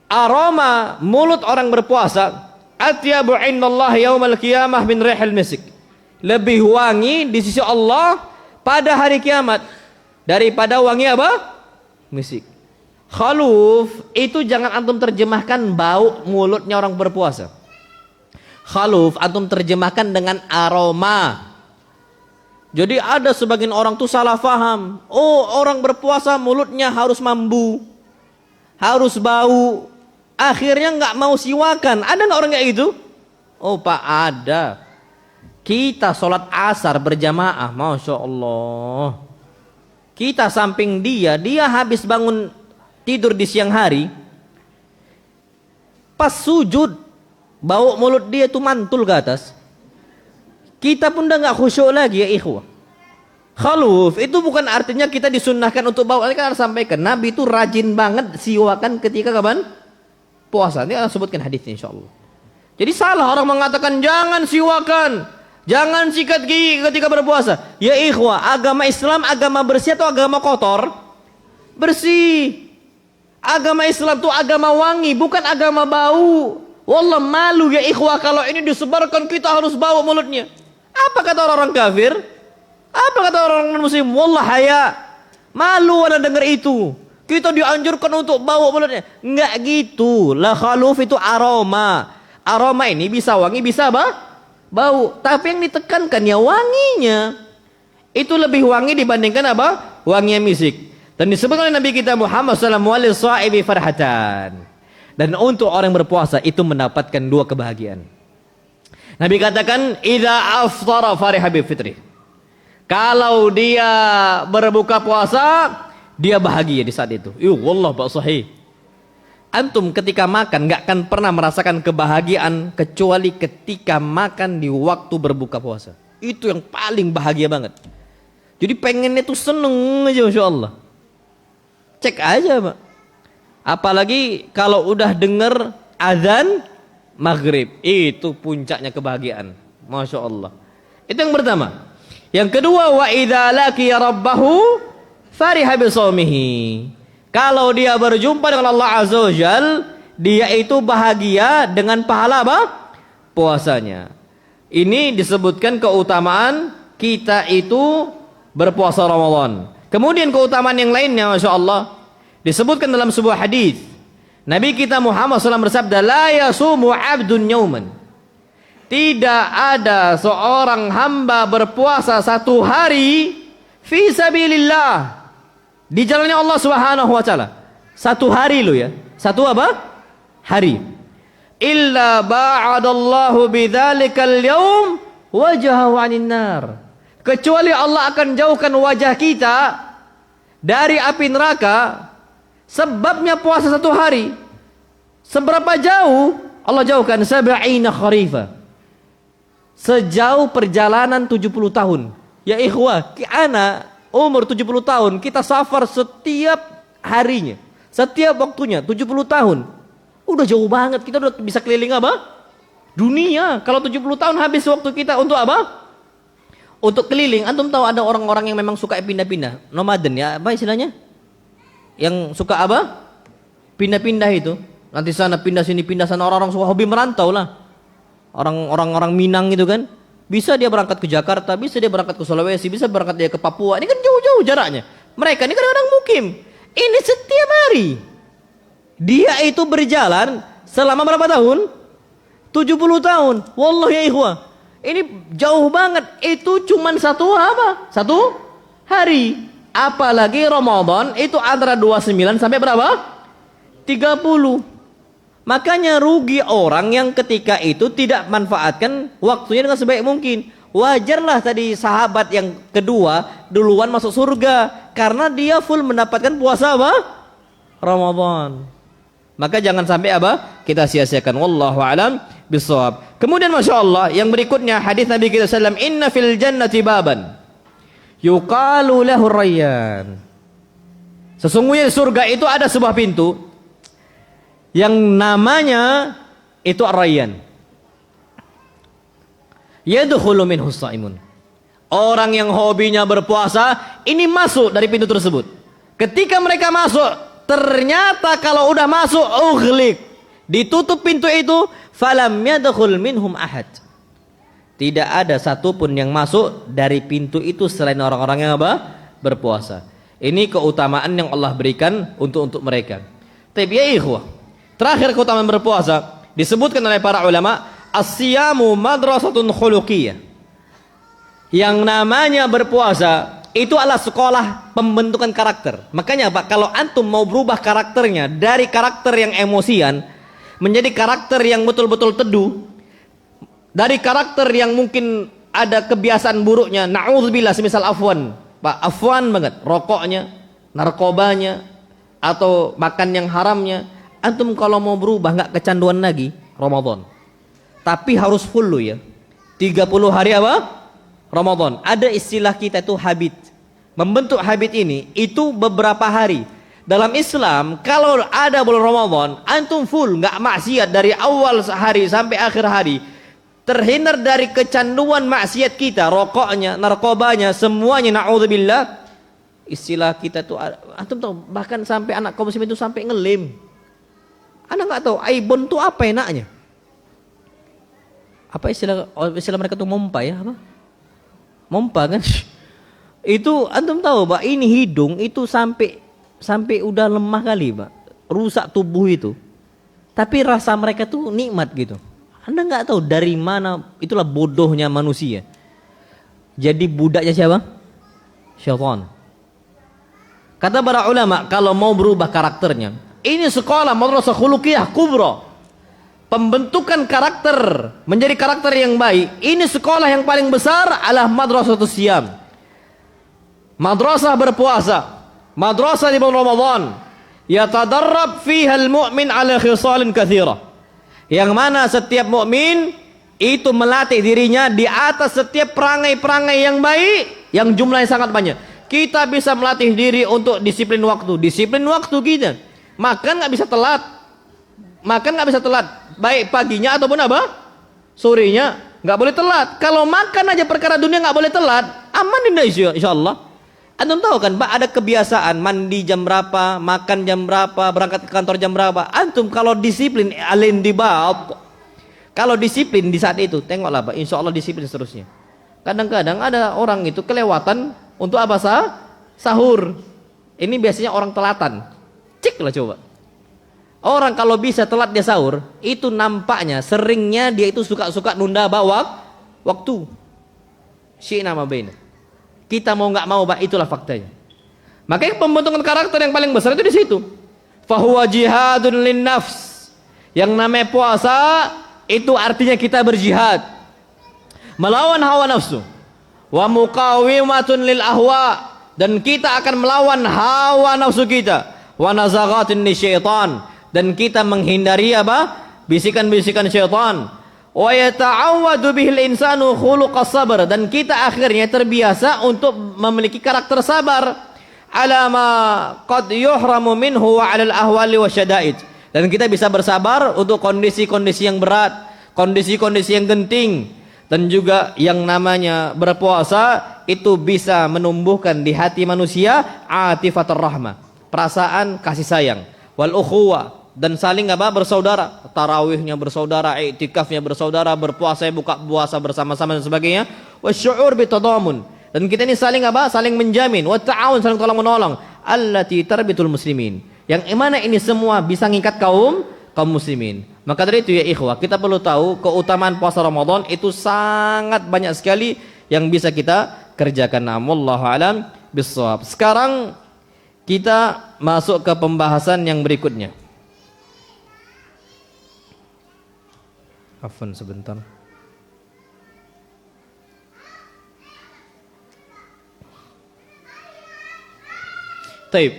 Aroma mulut orang berpuasa atyabu indallah yaumal qiyamah min rihil misk. Lebih wangi di sisi Allah pada hari kiamat daripada wangi apa? Misik. Khaluf itu jangan antum terjemahkan bau mulutnya orang berpuasa. Khaluf antum terjemahkan dengan aroma. Jadi ada sebagian orang tuh salah faham. Oh, orang berpuasa mulutnya harus mambu, harus bau. Akhirnya nggak mau siwakan. Ada nggak orang kayak gitu? Oh Pak, ada. Kita sholat asar berjamaah, masya Allah. Kita samping dia habis bangun tidur di siang hari. Pas sujud, bau mulut dia tuh mantul ke atas. Kita pun udah nggak khusyuk lagi ya ikhwah. Khaluf itu bukan artinya kita disunnahkan untuk bau. Ini kan harus sampaikan Nabi itu rajin banget siwakan ketika kapan? Puasa. Ini akan sebutkan hadisnya insyaallah. Jadi salah orang mengatakan jangan siwakan, jangan sikat gigi ketika berpuasa. Ya ikhwah, agama Islam agama bersih atau agama kotor? Bersih. Agama Islam itu agama wangi, bukan agama bau. Wallah malu ya ikhwah kalau ini disebarkan kita harus bau mulutnya. Apa kata orang kafir? Apa kata orang muslim? Wallah haya. Malu anda dengar itu. Kita dianjurkan untuk bau mulutnya. Enggak gitu. La khaluf itu aroma. Aroma ini bisa wangi, bisa apa? Bau. Tapi yang ditekankan ya wanginya. Itu lebih wangi dibandingkan apa? Wanginya misik. Dan disebut oleh Nabi kita Muhammad SAW farhatan. Dan untuk orang berpuasa itu mendapatkan dua kebahagiaan. Nabi katakan, idza aftara fariha bi fitri. Kalau dia berbuka puasa, dia bahagia di saat itu. Wallah Pak sahih. Antum ketika makan nggak akan pernah merasakan kebahagiaan kecuali ketika makan di waktu berbuka puasa. Itu yang paling bahagia banget. Jadi pengennya tuh seneng aja Masya Allah. Cek aja Pak. Apalagi kalau udah denger azan maghrib, itu puncaknya kebahagiaan. Masya Allah. Itu yang pertama. Yang kedua, wa idza laqiya rabbahu fariha bi shaumihi. Kalau dia berjumpa dengan Allah Azza wa Jal, dia itu bahagia dengan pahala apa? Puasanya. Ini disebutkan keutamaan kita itu berpuasa Ramadan. Kemudian keutamaan yang lainnya Masya Allah disebutkan dalam sebuah hadis. Nabi kita Muhammad SAW bersabda, la yasumu abdun yauman. Tidak ada seorang hamba berpuasa satu hari fi sabilillah, di jalannya Allah Subhanahu wa taala. Satu hari lo ya. Satu apa? Hari. Illa ba'adallahu bidzalikal yaum wajahu 'anil nar. Kecuali Allah akan jauhkan wajah kita dari api neraka. Sebabnya puasa satu hari. Seberapa jauh? Allah jauhkan 70 kharifah. Sejauh perjalanan 70 tahun. Ya ikhwah, ana umur 70 tahun, kita safar setiap harinya, setiap waktunya, 70 tahun. Udah jauh banget, kita udah bisa keliling apa? Dunia. Kalau 70 tahun habis waktu kita untuk apa? Untuk keliling. Antum tahu ada orang-orang yang memang suka pindah-pindah, nomaden ya, apa istilahnya? Yang suka apa? Pindah-pindah itu. Nanti sana pindah sini, pindah sana, orang-orang suka hobi merantau lah. Orang Minang itu kan. Bisa dia berangkat ke Jakarta, bisa dia berangkat ke Sulawesi, bisa berangkat dia ke Papua. Ini kan jauh-jauh jaraknya. Mereka ini kadang-kadang mukim. Ini setiap hari. Dia itu berjalan selama berapa tahun? 70 tahun. Wallah ya ikhwah. Ini jauh banget. Itu cuman satu apa? Satu hari. Apalagi Ramadan itu antara 29 sampai berapa? 30. Makanya rugi orang yang ketika itu tidak manfaatkan waktunya dengan sebaik mungkin. Wajarlah tadi sahabat yang kedua duluan masuk surga karena dia full mendapatkan puasa apa? Ramadan. Maka jangan sampai apa? Kita sia-siakan. Wallahu a'lam bishawab. Kemudian Masya Allah yang berikutnya hadis Nabi kita sallam, inna fil jannati baban yuqalu lahu rayyan. Sesungguhnya di surga itu ada sebuah pintu yang namanya itu Ar-Rayyan. Yadkhulu minhu shaimun. Orang yang hobinya berpuasa ini masuk dari pintu tersebut. Ketika mereka masuk, ternyata kalau udah masuk ughliq, ditutup pintu itu, falam yadkhul minhum ahad. Tidak ada satupun yang masuk dari pintu itu selain orang-orang yang apa? Berpuasa. Ini keutamaan yang Allah berikan untuk mereka. Tapi ya ikhwah, terakhir keutamaan berpuasa disebutkan oleh para ulama, as-siyamu madrasatun khuluqiyah. Yang namanya berpuasa itu adalah sekolah pembentukan karakter. Makanya Pak, kalau antum mau berubah karakternya dari karakter yang emosian menjadi karakter yang betul-betul teduh, dari karakter yang mungkin ada kebiasaan buruknya, na'udzubillah, semisal afwan, Pak, afwan banget, rokoknya, narkobanya, atau makan yang haramnya. Antum kalau mau berubah nggak kecanduan lagi Ramadan. Tapi harus full lo ya. 30 hari apa? Ramadan. Ada istilah kita itu habit. Membentuk habit ini itu beberapa hari. Dalam Islam kalau ada bulan Ramadan, antum full nggak maksiat dari awal hari sampai akhir hari. Terhindar dari kecanduan maksiat kita, rokoknya, narkobanya, semuanya, na'udzubillah. Istilah kita tuh antum tahu, bahkan sampai anak kaum muslimin itu sampai ngelem. Anda nggak tahu aibon itu apa enaknya? Apa istilah mereka tuh mompa ya apa? Mompa kan? Itu antum tahu Pak, ini hidung itu sampai udah lemah kali Pak, rusak tubuh itu. Tapi rasa mereka tuh nikmat gitu. Anda nggak tahu dari mana, itulah bodohnya manusia. Jadi budaknya siapa? Syaitan. Kata para ulama kalau mau berubah karakternya, ini sekolah madrasah khuluqiyah kubra. Pembentukan karakter menjadi karakter yang baik. Ini sekolah yang paling besar adalah madrasatus siyam. Madrasah berpuasa. Madrasah di bulan Ramadan. Yatadarrab fiha al-mu'min ala khisalin katsira. Yang mana setiap mukmin itu melatih dirinya di atas setiap perangai-perangai yang baik yang jumlahnya sangat banyak. Kita bisa melatih diri untuk disiplin waktu. Disiplin waktu kita. Makan nggak bisa telat. Makan nggak bisa telat. Baik paginya ataupun apa? Sorenya nggak boleh telat. Kalau makan aja perkara dunia nggak boleh telat, aman tidak insya Allah. Antum tahu kan Pak, ada kebiasaan mandi jam berapa, makan jam berapa, berangkat ke kantor jam berapa. Antum kalau disiplin al-indibat, kalau disiplin di saat itu, tengoklah Pak, insya Allah disiplin seterusnya. Kadang-kadang ada orang itu kelewatan untuk apa sahur. Ini biasanya orang telatan. Cek lah coba. Orang kalau bisa telat dia sahur, itu nampaknya seringnya dia itu suka-suka nunda waktu. Syi'na ma baina. Kita mau nggak mau, Pak, itulah faktanya. Makanya pembentukan karakter yang paling besar itu di situ. Fahuwa jihadun lin nafs. Yang namanya puasa itu artinya kita berjihad melawan hawa nafsu. Wa muqawimatun lil ahwa, dan kita akan melawan hawa nafsu kita. Wa nazaghatin syaitan, dan kita menghindari apa? Bisikan-bisikan syaitan. wa yata'awwadu bihil insanu khuluqas sabr, dan kita akhirnya terbiasa untuk memiliki karakter sabar ala ma qad yuhramu minhu wa 'ala al-ahwali wasyada'id, dan kita bisa bersabar untuk kondisi-kondisi yang berat, kondisi-kondisi yang genting, dan juga yang namanya berpuasa itu bisa menumbuhkan di hati manusia atifatur rahmah, perasaan kasih sayang, wal ukhuwah, dan saling apa, bersaudara, tarawihnya bersaudara, iktikafnya bersaudara, berpuasa buka puasa bersama-sama dan sebagainya, wasyu'ur bitadamun, dan kita ini saling apa, saling menjamin, wa ta'awun, saling tolong menolong, allati tarbitul muslimin, yang mana ini semua bisa ngikat kaum muslimin. Maka dari itu ya ikhwah, kita perlu tahu keutamaan puasa Ramadan itu sangat banyak sekali yang bisa kita kerjakan. Wallahu alam bissawab. Sekarang kita masuk ke pembahasan yang berikutnya. Afwan sebentar. Taib.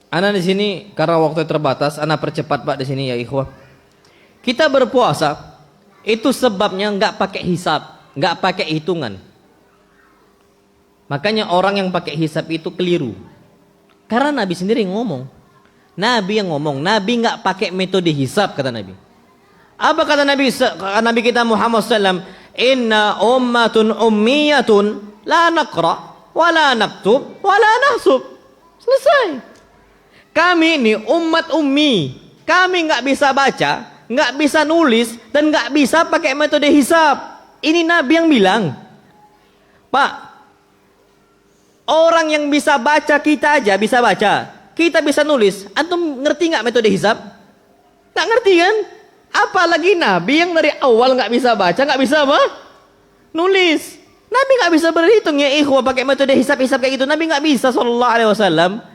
Ana di sini karena waktu terbatas, ana percepat Pak di sini ya ikhwah. Kita berpuasa itu sebabnya nggak pakai hisab, nggak pakai hitungan. Makanya orang yang pakai hisab itu keliru. Karena Nabi sendiri ngomong. Nabi yang ngomong, Nabi nggak pakai metode hisab, kata Nabi. Apa kata Nabi kita Muhammad SAW? Inna ummatun ummiyatun la naqra wa la naktub wa la nahsub. Selesai. Kami ini umat ummi, kami nggak bisa baca, nggak bisa nulis, dan nggak bisa pakai metode hisab. Ini Nabi yang bilang. Pak, orang yang bisa baca, kita aja bisa baca, kita bisa nulis. Antum ngerti nggak metode hisab? Nggak ngerti kan? Apalagi Nabi yang dari awal nggak bisa baca, nggak bisa apa? Nulis. Nabi nggak bisa berhitung ya ikhwah pakai metode hisab-hisab kayak gitu. Nabi nggak bisa sallallahu alaihi wasallam.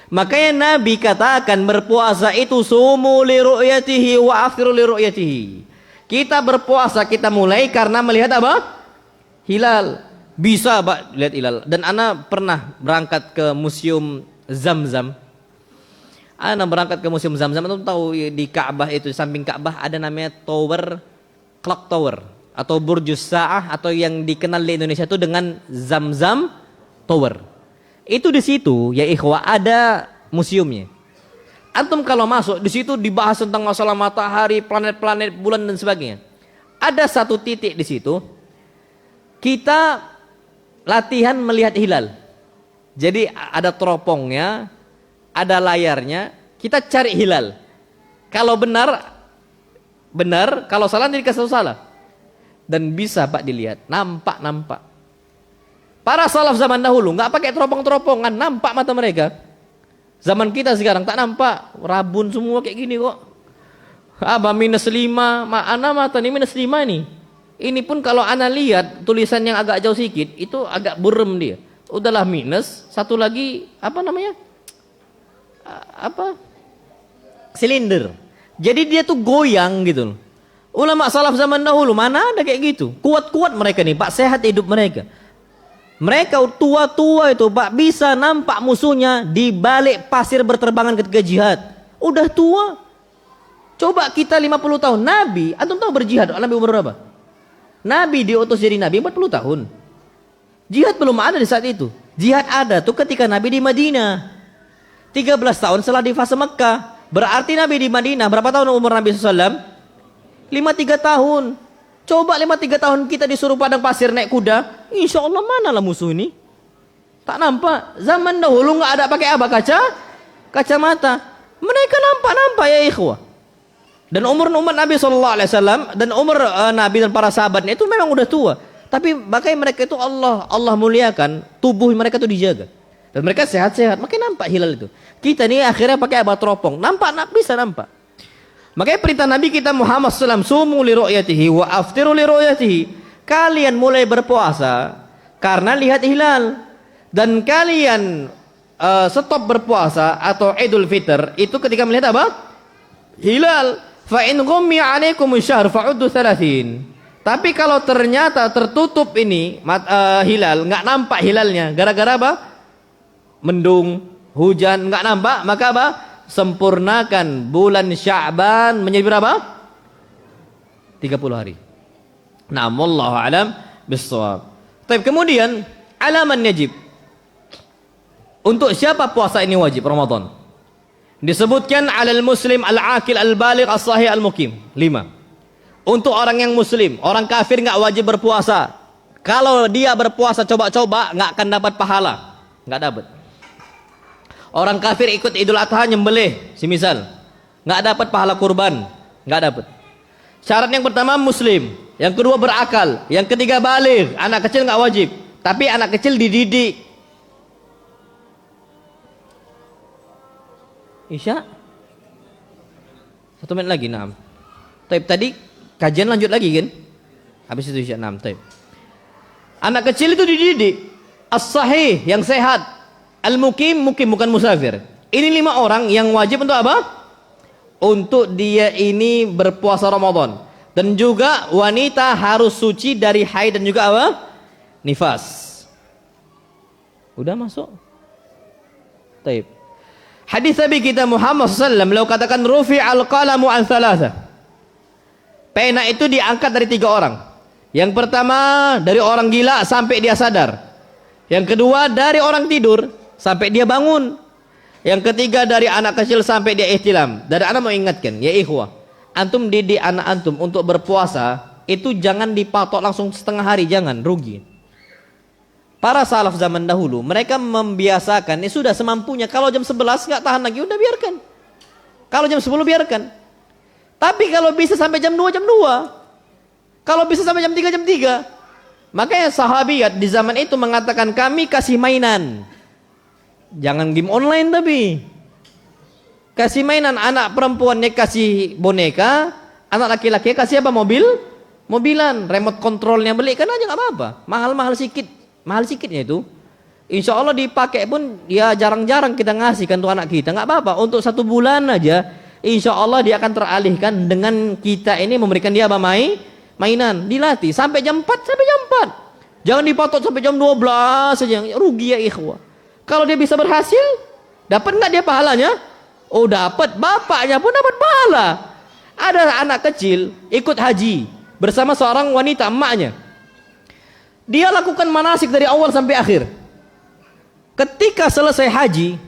Makanya Nabi katakan berpuasa itu sumu li ru'yatihi wa aftiru li ru'yatihi. Kita berpuasa, kita mulai karena melihat apa? Hilal. Bisa Pak lihat hilal. Dan ana pernah berangkat ke museum Zamzam. Ana berangkat ke museum Zamzam, antum tahu di Ka'bah itu, di samping Ka'bah ada namanya tower, clock tower atau Burjus Sa'ah, atau yang dikenal di Indonesia itu dengan Zamzam Tower. Itu di situ ya ikhwah ada museumnya. Antum kalau masuk di situ dibahas tentang masalah matahari, planet-planet, bulan dan sebagainya. Ada satu titik di situ kita latihan melihat hilal. Jadi ada teropongnya, ada layarnya, kita cari hilal. Kalau benar, kalau salah dikasih salah. Dan bisa Pak dilihat, nampak. Para salaf zaman dahulu nggak pakai teropong-teropongan, nampak mata mereka. Zaman kita sekarang tak nampak, rabun semua kayak gini kok. Apa -5, ana mata nih -5 nih. Ini pun kalau ana lihat tulisan yang agak jauh sedikit, itu agak burem dia. Udahlah minus, satu lagi apa namanya? Silinder. Jadi dia tuh goyang gitu. Ulama salaf zaman dahulu mana ada kayak gitu. Kuat-kuat mereka nih, Pak, sehat hidup mereka. Mereka tua-tua itu Pak bisa nampak musuhnya di balik pasir berterbangan ketika jihad. Udah tua. Coba kita 50 tahun. Nabi, antum tahu berjihad Nabi umur berapa? Nabi diutus jadi Nabi 40 tahun. Jihad belum ada di saat itu. Jihad ada tuh ketika Nabi di Madinah. 13 tahun setelah di fase Mekah. Berarti Nabi di Madinah berapa tahun umur Nabi SAW? 53 tahun. Coba 53 tahun kita disuruh padang pasir naik kuda, insya Allah manalah musuh ini? Tak nampak. Zaman dahulu nggak ada pakai apa, kacamata. Mereka nampak ya ikhwah. Dan umur Nabi SAW dan umur Nabi dan para sahabatnya itu memang udah tua. Tapi makanya mereka itu Allah muliakan, tubuh mereka itu dijaga. Dan mereka sehat-sehat, makanya nampak hilal itu. Kita nih akhirnya pakai apa, teropong, bisa nampak. Makanya perintah Nabi kita Muhammad SAW, sumu li ru'yatihi wa aftiru li ru'yatihi. Kalian mulai berpuasa karena lihat hilal, dan kalian stop berpuasa atau Idul Fitr itu ketika melihat apa? Hilal. Fa in ghummiya 'alaikum asy-syahr fa'uddu 30. Tapi kalau ternyata tertutup ini hilal, nggak nampak hilalnya gara-gara apa? Mendung, hujan, nggak nampak, maka apa? sempurnakan bulan Sya'ban menjadi berapa? 30 hari. Nah, wallahu alam bissawab. Tapi kemudian alaman yajib. Untuk siapa puasa ini wajib Ramadan? Disebutkan alal muslim al-aqil al-baligh as-sahih al-muqim. 5. Untuk orang yang muslim, orang kafir nggak wajib berpuasa. Kalau dia berpuasa coba-coba nggak akan dapat pahala, nggak dapat. Orang kafir ikut Idul Adha nyembelih, semisal, nggak dapat pahala kurban, nggak dapat. Syarat yang pertama muslim, yang kedua berakal, yang ketiga baligh. Anak kecil nggak wajib, tapi anak kecil dididik. Isya 1 menit lagi, 6. Tadi kajian lanjut lagi kan? Habis itu Isya 6. Anak kecil itu dididik. As-sahih, yang sehat. Al-mukim, mukim bukan musafir. Ini 5 orang yang wajib untuk apa? Untuk dia ini berpuasa Ramadan. Dan juga wanita harus suci dari haid dan juga apa? Nifas. Udah masuk? Taib. Hadis Nabi kita Muhammad SAW, beliau katakan rufi al-qalamu an thalatha. Pena itu diangkat dari 3 orang. Yang pertama dari orang gila sampai dia sadar. Yang kedua dari orang tidur sampai dia bangun. Yang ketiga dari anak kecil sampai dia ihtilam. Dan anak mau ingatkan, ya ikhwah, antum didik anak antum untuk berpuasa itu jangan dipatok langsung setengah hari, jangan, rugi. Para salaf zaman dahulu mereka membiasakan, ya sudah semampunya. Kalau jam 11 nggak tahan lagi, udah biarkan. Kalau jam 10 biarkan. Tapi kalau bisa sampai jam 2, jam 2. Kalau bisa sampai jam 3, jam 3. Makanya sahabiat di zaman itu mengatakan kami kasih mainan. Jangan game online tapi. Kasih mainan, anak perempuannya kasih boneka, anak laki-laki kasih apa? Mobilan, remote controlnya belikan aja nggak apa-apa. Mahal-mahal sikitnya itu. Insya Allah dipakai pun ya jarang-jarang kita ngasihkan tuh anak kita, nggak apa-apa. Untuk 1 bulan aja, insya Allah dia akan teralihkan dengan kita ini memberikan dia apa? Mainan, dilatih sampai jam 4, Jangan dipatok sampai jam 12 saja, rugi ya ikhwah. Kalau dia bisa berhasil, dapat nggak dia pahalanya? Oh dapat, bapaknya pun dapat pahala. Ada anak kecil ikut haji bersama seorang wanita emaknya. Dia lakukan manasik dari awal sampai akhir. Ketika selesai haji,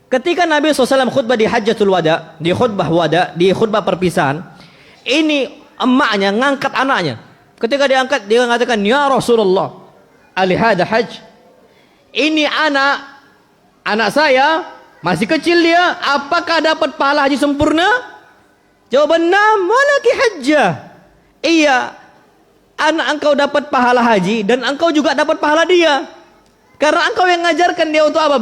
ketika Nabi SAW khutbah di Hajjatul Wada, di khutbah perpisahan, ini emaknya ngangkat anaknya. Ketika diangkat, dia mengatakan, "Ya Rasulullah, alihada haj." Ini anak saya masih kecil dia, apakah dapat pahala haji sempurna? Jawaban, "Nam, walaki hajjah." Iya, anak engkau dapat pahala haji dan engkau juga dapat pahala dia. Karena engkau yang ngajarkan dia untuk apa?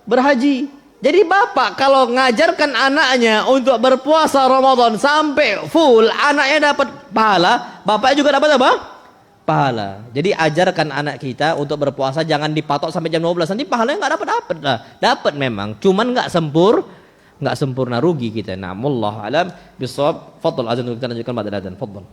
Berhaji. Jadi bapak kalau ngajarkan anaknya untuk berpuasa Ramadan sampai full, anaknya dapat pahala, bapaknya juga dapat apa? Pahala. Jadi ajarkan anak kita untuk berpuasa, jangan dipatok sampai jam 12, nanti pahalanya nggak dapat lah. Dapat memang, cuman nggak sempurna, rugi kita. Nah, wallahu alam bisawab. Fadhal azan, kita lanjutkan pada azan. Fadhal.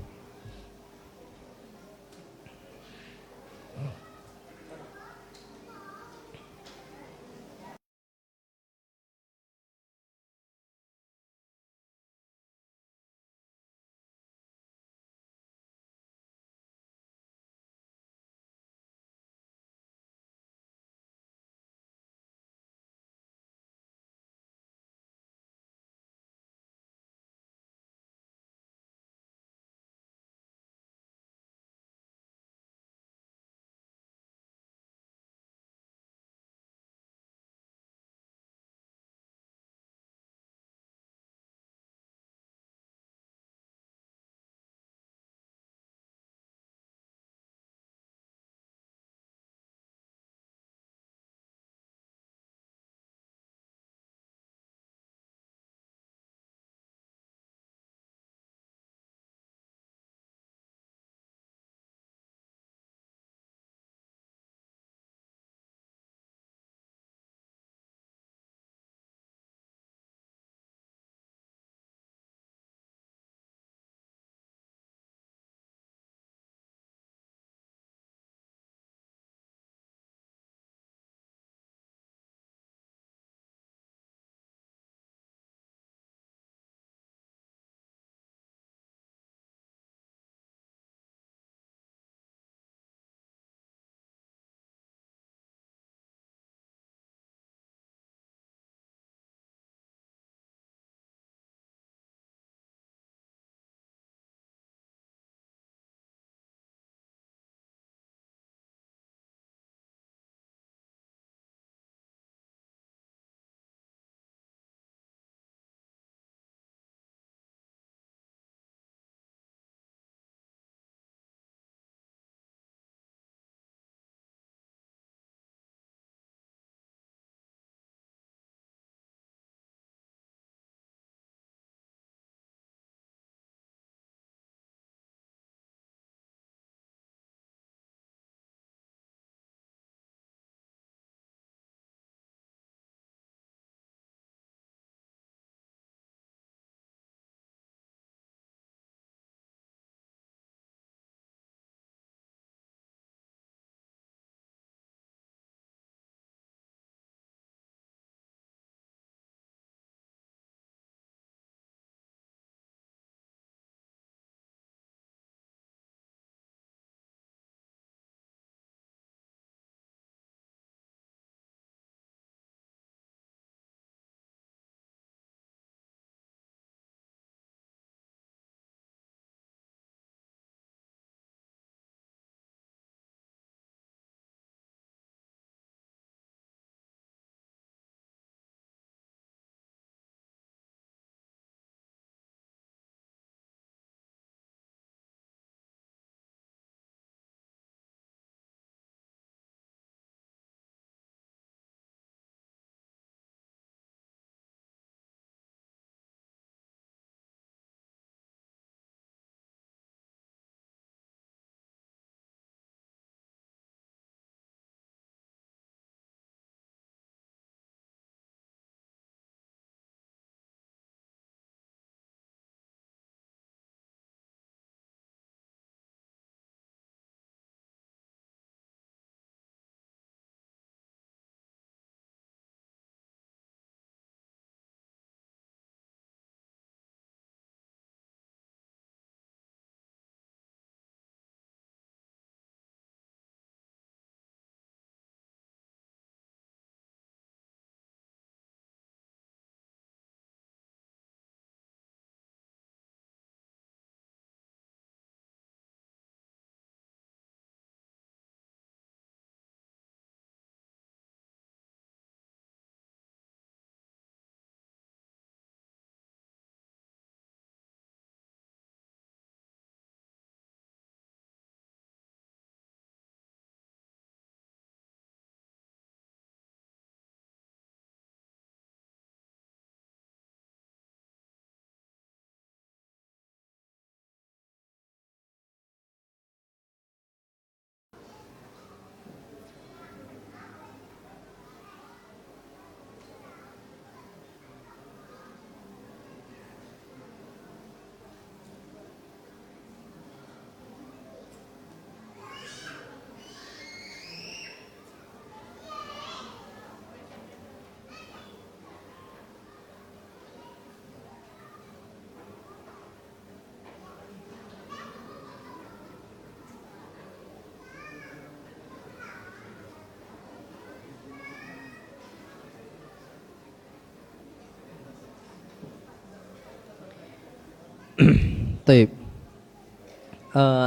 Taib.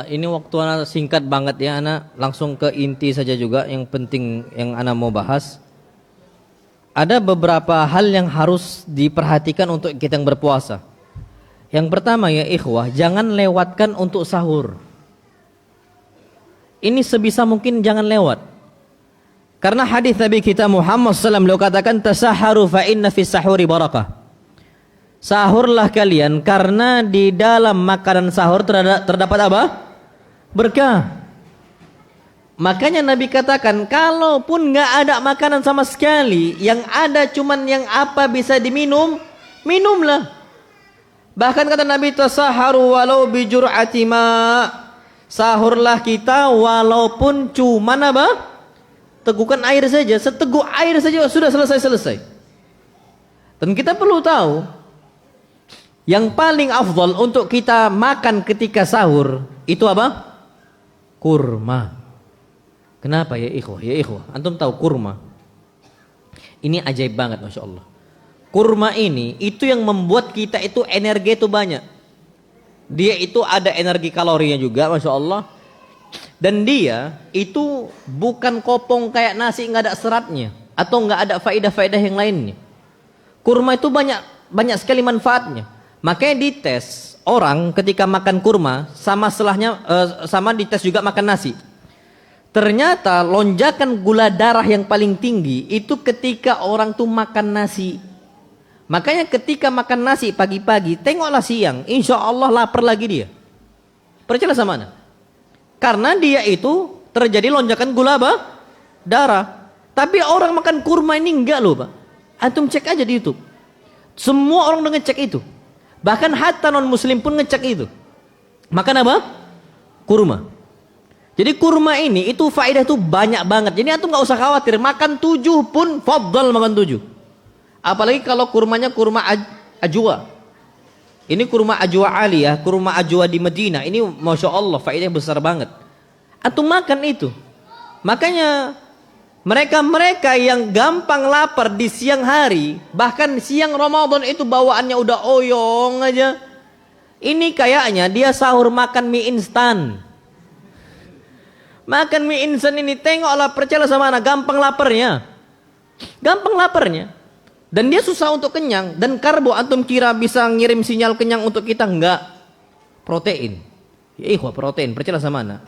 Ini waktu anak singkat banget ya, anak langsung ke inti saja juga yang penting yang anak mau bahas. Ada beberapa hal yang harus diperhatikan untuk kita yang berpuasa. Yang pertama ya ikhwah, jangan lewatkan untuk sahur. Ini sebisa mungkin jangan lewat. Karena hadis Nabi kita Muhammad SAW beliau katakan tasaharu fa inna fis sahuri barakah. Sahurlah kalian karena di dalam makanan sahur terdapat apa? Berkah. Makanya Nabi katakan kalaupun nggak ada makanan sama sekali, yang ada cuman yang apa bisa diminum, minumlah. Bahkan kata Nabi tasaharu walau bijur'ati ma. Sahurlah kita walaupun cuman apa? Tegukan air saja, seteguk air saja sudah selesai. Dan kita perlu tahu yang paling afdal untuk kita makan ketika sahur itu apa? Kurma. Kenapa ya ikhwah? Ya ikhwah, antum tahu kurma? Ini ajaib banget, masya Allah. Kurma ini itu yang membuat kita itu energi itu banyak. Dia itu ada energi kalorinya juga, masya Allah. Dan dia itu bukan kopong kayak nasi nggak ada seratnya atau nggak ada faedah-faedah yang lainnya. Kurma itu banyak sekali manfaatnya. Makanya dites orang ketika makan kurma sama setelahnya sama dites juga makan nasi. Ternyata lonjakan gula darah yang paling tinggi itu ketika orang tuh makan nasi. Makanya ketika makan nasi pagi-pagi, tengoklah siang, insya Allah lapar lagi dia. Percaya sama mana? Karena dia itu terjadi lonjakan gula apa? Darah. Tapi orang makan kurma ini enggak loh Pak. Antum cek aja di YouTube. Semua orang udah ngecek itu. Bahkan hatta non muslim pun ngecek itu. Makan apa? Kurma. Jadi kurma ini itu faedah tuh banyak banget. Jadi antum nggak usah khawatir. Makan 7 pun fadl makan 7. Apalagi kalau kurmanya kurma ajwa. Ini kurma ajwa aliyah, kurma ajwa di Madinah. Ini masya Allah faedah besar banget. Antum makan itu. Makanya mereka yang gampang lapar di siang hari, bahkan siang Ramadan itu bawaannya udah oyong aja. Ini kayaknya dia sahur makan mie instan. Makan mie instan ini tengoklah, percaya sama anak, gampang laparnya. Gampang laparnya. Dan dia susah untuk kenyang. Dan karbo antum kira bisa ngirim sinyal kenyang untuk kita? Enggak. Protein. Ya ikhwah, protein, percaya sama anak.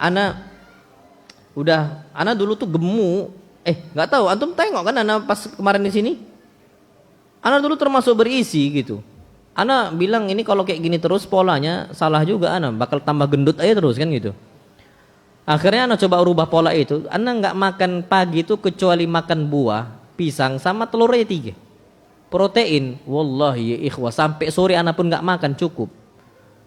Anak dulu tuh gemuk. Nggak tahu, antum tengok kan anak pas kemarin di sini. Anak dulu termasuk berisi gitu. Anak bilang ini kalau kayak gini terus polanya salah juga, anak bakal tambah gendut aja terus kan gitu. Akhirnya anak coba rubah pola itu. Anak nggak makan pagi itu kecuali makan buah, pisang sama telurnya 3. Protein, wallahi ya ikhwah, sampai sore anak pun nggak makan cukup.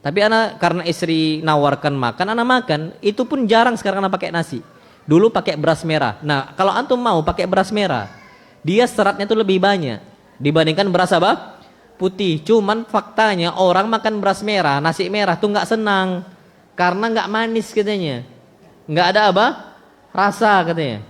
Tapi anak karena istri nawarkan makan, anak makan. Itu pun jarang sekarang anak pakai nasi. Dulu pakai beras merah. Nah, kalau antum mau pakai beras merah, dia seratnya tuh lebih banyak dibandingkan beras apa? Putih. Cuman faktanya orang makan beras merah, nasi merah tuh nggak senang karena nggak manis katanya, nggak ada apa? Rasa katanya.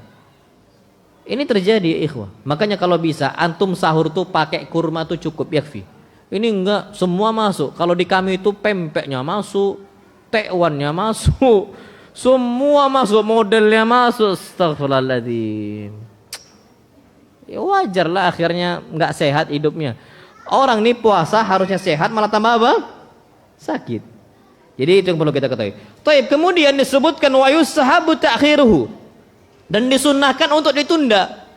Ini terjadi ikhwah. Makanya kalau bisa antum sahur tuh pakai kurma tuh cukup yakfi. Ini enggak semua masuk. Kalau di kami itu pempeknya masuk, tekwannya masuk. Semua masuk, modelnya masuk. Astagfirullahaladzim. Ya wajar lah akhirnya nggak sehat hidupnya. Orang nih puasa harusnya sehat malah tambah apa? Sakit. Jadi itu yang perlu kita ketahui. Taib, kemudian disebutkan wa yusahabu ta'khiruhu. Dan disunnahkan untuk ditunda.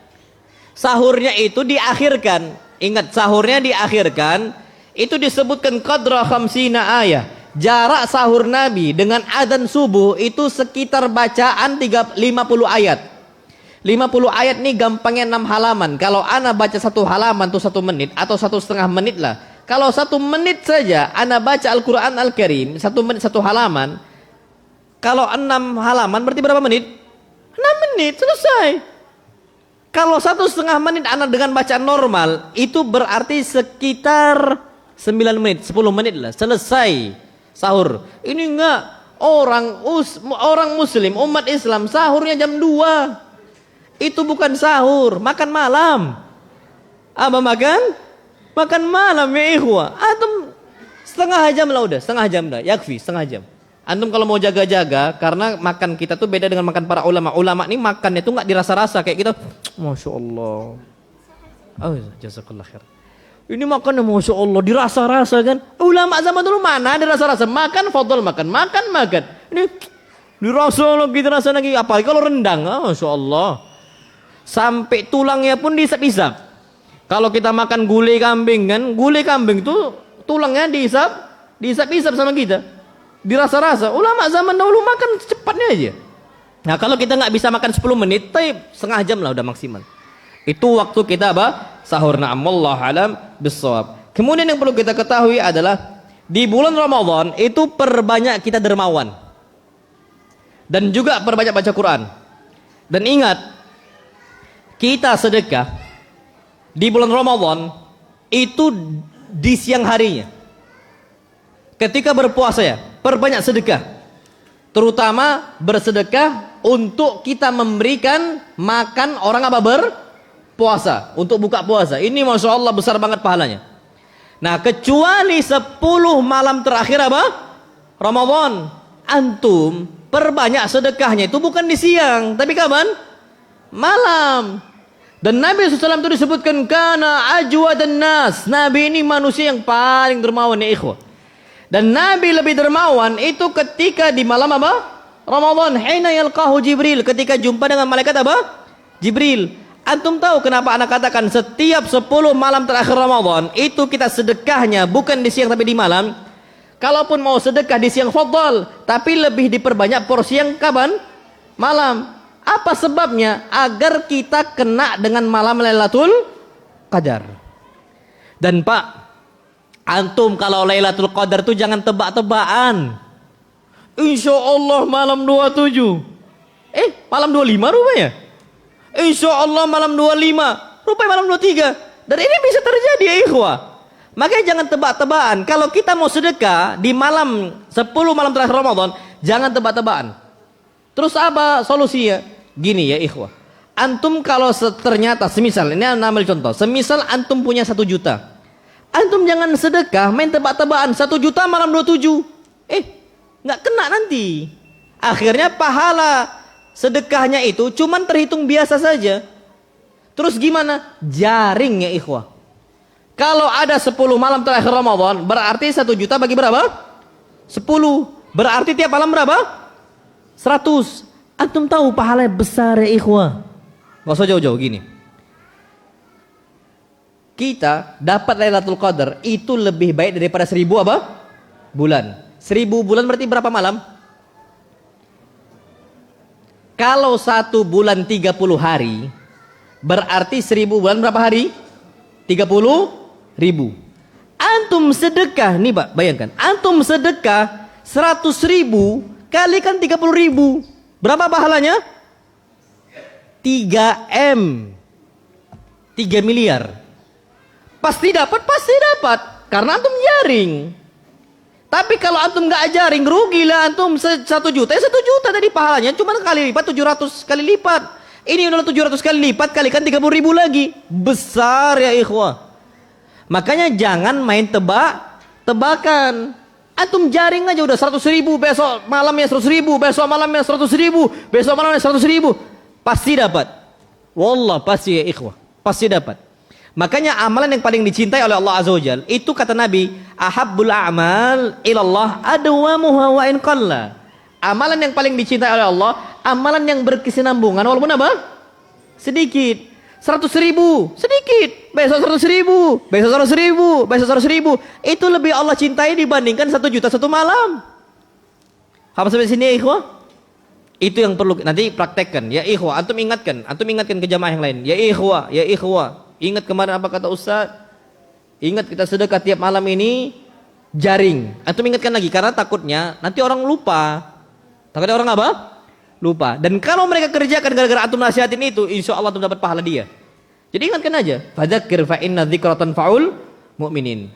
Sahurnya itu diakhirkan. Ingat, sahurnya diakhirkan. Itu disebutkan qadra 50 ayat. Jarak sahur Nabi dengan adzan subuh itu sekitar bacaan 50 ayat. 50 ayat nih gampangnya 6 halaman. Kalau ana baca 1 halaman tuh 1 menit atau 1,5 menit lah. Kalau 1 menit saja ana baca Al-Quran Al-Karim 1 menit 1 halaman. Kalau 6 halaman berarti berapa menit? 6 menit selesai. Kalau 1,5 menit anak dengan bacaan normal itu berarti sekitar 9 menit, 10 menit lah selesai sahur. Ini enggak, orang muslim, umat Islam sahurnya jam 2. Itu bukan sahur, makan malam. Apa makan? Makan malam ya ikhwah. Antum Setengah jam lah udah, setengah jam dah, yakfi, setengah jam. Antum kalau mau jaga-jaga, karena makan kita tuh beda dengan makan para ulama. Ulama nih makannya tuh nggak dirasa-rasa kayak kita. Masya Allah. Oh, jazakallah khair. Ini makannya Masya Allah, dirasa-rasa kan. Ulama zaman dulu mana ada rasa-rasa. Makan, fadol makan, makan. Ini dirasa lagi, dirasa lagi. Apalagi kalau rendang, Masya Allah. Sampai tulangnya pun diisap-isap. Kalau kita makan gulai kambing kan, gulai kambing tuh tulangnya diisap-isap sama kita. Dirasa-rasa. Ulama zaman dahulu makan cepatnya aja. Nah kalau kita nggak bisa makan 10 menit, setengah jam lah udah maksimal. Itu waktu kita apa? Sahur. Na'amallahu alam bissawab. Kemudian yang perlu kita ketahui adalah di bulan Ramadan itu perbanyak kita dermawan. Dan juga perbanyak baca Quran. Dan ingat, kita sedekah di bulan Ramadan itu di siang harinya. Ketika berpuasa ya, perbanyak sedekah. Terutama bersedekah untuk kita memberikan makan orang apa berpuasa, untuk buka puasa. Ini Masya Allah besar banget pahalanya. Nah kecuali 10 malam terakhir apa? Ramadan. Antum perbanyak sedekahnya itu bukan di siang, tapi kapan? Malam. Dan Nabi SAW itu disebutkan kana ajwadan nas. Nabi ini manusia yang paling dermawan ya ikhwah. Dan Nabi lebih dermawan itu ketika di malam apa? Ramadan. Hina yalqahu Jibril. Ketika jumpa dengan malaikat apa? Jibril. Antum tahu kenapa anak katakan setiap 10 malam terakhir Ramadan itu kita sedekahnya bukan di siang tapi di malam. Kalaupun mau sedekah di siang fadhal, tapi lebih diperbanyak porsi yang kapan? Malam. Apa sebabnya? Agar kita kena dengan malam Lailatul Qadar. Dan Pak, antum kalau Lailatul Qadar itu jangan tebak-tebakan. Insya Allah malam 27. Malam 25 rupanya. Insya Allah malam 25. Rupanya malam 23. Dan ini bisa terjadi ya ikhwah. Makanya jangan tebak-tebakan. Kalau kita mau sedekah di malam 10 malam terakhir Ramadan, jangan tebak-tebakan. Terus apa solusinya? Gini ya ikhwah. Antum kalau ternyata semisal, ini ambil contoh. Semisal antum punya 1 juta. Antum jangan sedekah main tebak-tebakan 1 juta malam 27. Nggak kena nanti. Akhirnya pahala sedekahnya itu cuman terhitung biasa saja. Terus gimana? Jaring ya ikhwah. Kalau ada 10 malam terakhir Ramadan, berarti 1 juta bagi berapa? 10. Berarti tiap malam berapa? 100. Antum tahu pahalanya besar ya ikhwah. Gak usah jauh-jauh gini. Kita dapat Lailatul Qadar itu lebih baik daripada 1000 apa? Bulan. 1000 bulan berarti berapa malam? Kalau 1 bulan 30 hari, berarti 1000 bulan berapa hari? 30.000. Antum sedekah, nih Pak, bayangkan. Antum sedekah 100.000 kalikan 30.000. Berapa pahalanya? 3M. 3 miliar. Pasti dapat. Karena antum jaring. Tapi kalau antum nggak jaring, rugilah antum 1 juta. 1 juta tadi pahalanya cuma kali lipat 700 kali lipat. Ini udah 700 kali lipat kalikan 30.000 lagi. Besar ya ikhwah. Makanya jangan main tebakan. Antum jaring aja udah 100.000, besok malamnya 100.000, besok malamnya 100.000, besok malamnya 100.000. Pasti dapat. Wallah pasti ya ikhwah. Pasti dapat. Makanya amalan yang paling dicintai oleh Allah Azza wa Jalla itu kata Nabi, ahabbul a'mal ilallah adwamuha wa in qalla. Amalan yang paling dicintai oleh Allah, amalan yang berkesinambungan walaupun apa? Sedikit. 100.000 sedikit, besok 100.000, besok 100.000, besok 100.000. Itu lebih Allah cintai dibandingkan 1 juta 1 malam. Paham sampai sini ya ikhwah? Itu yang perlu nanti praktekkan ya ikhwah. Antum ingatkan ke jamaah yang lain. Ya ikhwah, ingat kemarin apa kata Ustaz? Ingat kita sedekah tiap malam ini jaring. Antum ingatkan lagi karena takutnya nanti orang lupa. Takutnya orang apa? Lupa. Dan kalau mereka kerjakan gara-gara antum nasihatin itu, insya Allah antum dapat pahala dia. Jadi ingatkan aja. Fadzakir fa inna dzikratan faul mu'minin.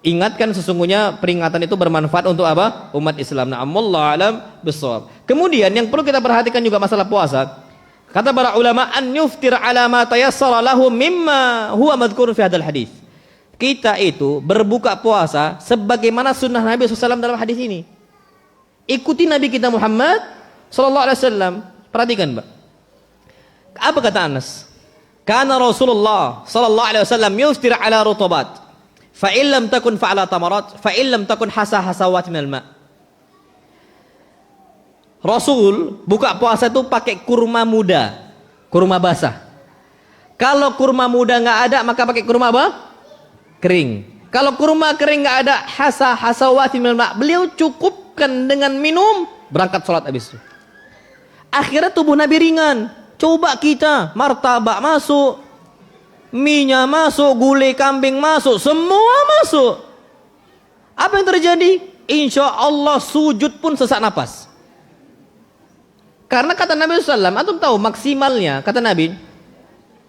Ingatkan sesungguhnya peringatan itu bermanfaat untuk apa? Umat Islam. Na'amallahu alam bissawab. Kemudian yang perlu kita perhatikan juga masalah puasa. Kata para ulama an yuftir ala ma tayassara lahu mimma huwa madhkur fi hadzal hadis. kita itu berbuka puasa sebagaimana sunnah Nabi SAW dalam hadis ini. Ikuti Nabi kita Muhammad SAW. Perhatikan, Mbak. Apa kata Anas? Kana Rasulullah sallallahu alaihi wasallam yuftir ala rutubat. Fa in lam takun fa ala tamarat, fa in lam takun hasawat minal ma. Rasul buka puasa itu pakai kurma muda, kurma basah. Kalau kurma muda nggak ada, maka pakai kurma apa? Kering. Kalau kurma kering nggak ada, hasawat minal ma. Beliau cukupkan dengan minum, berangkat sholat habis itu. Akhirnya tubuh Nabi ringan. Coba kita, martabak masuk, mie-nya masuk, gulai kambing masuk, semua masuk. Apa yang terjadi? Insya Allah sujud pun sesak napas. Karena kata Nabi SAW, antum tahu maksimalnya, kata Nabi,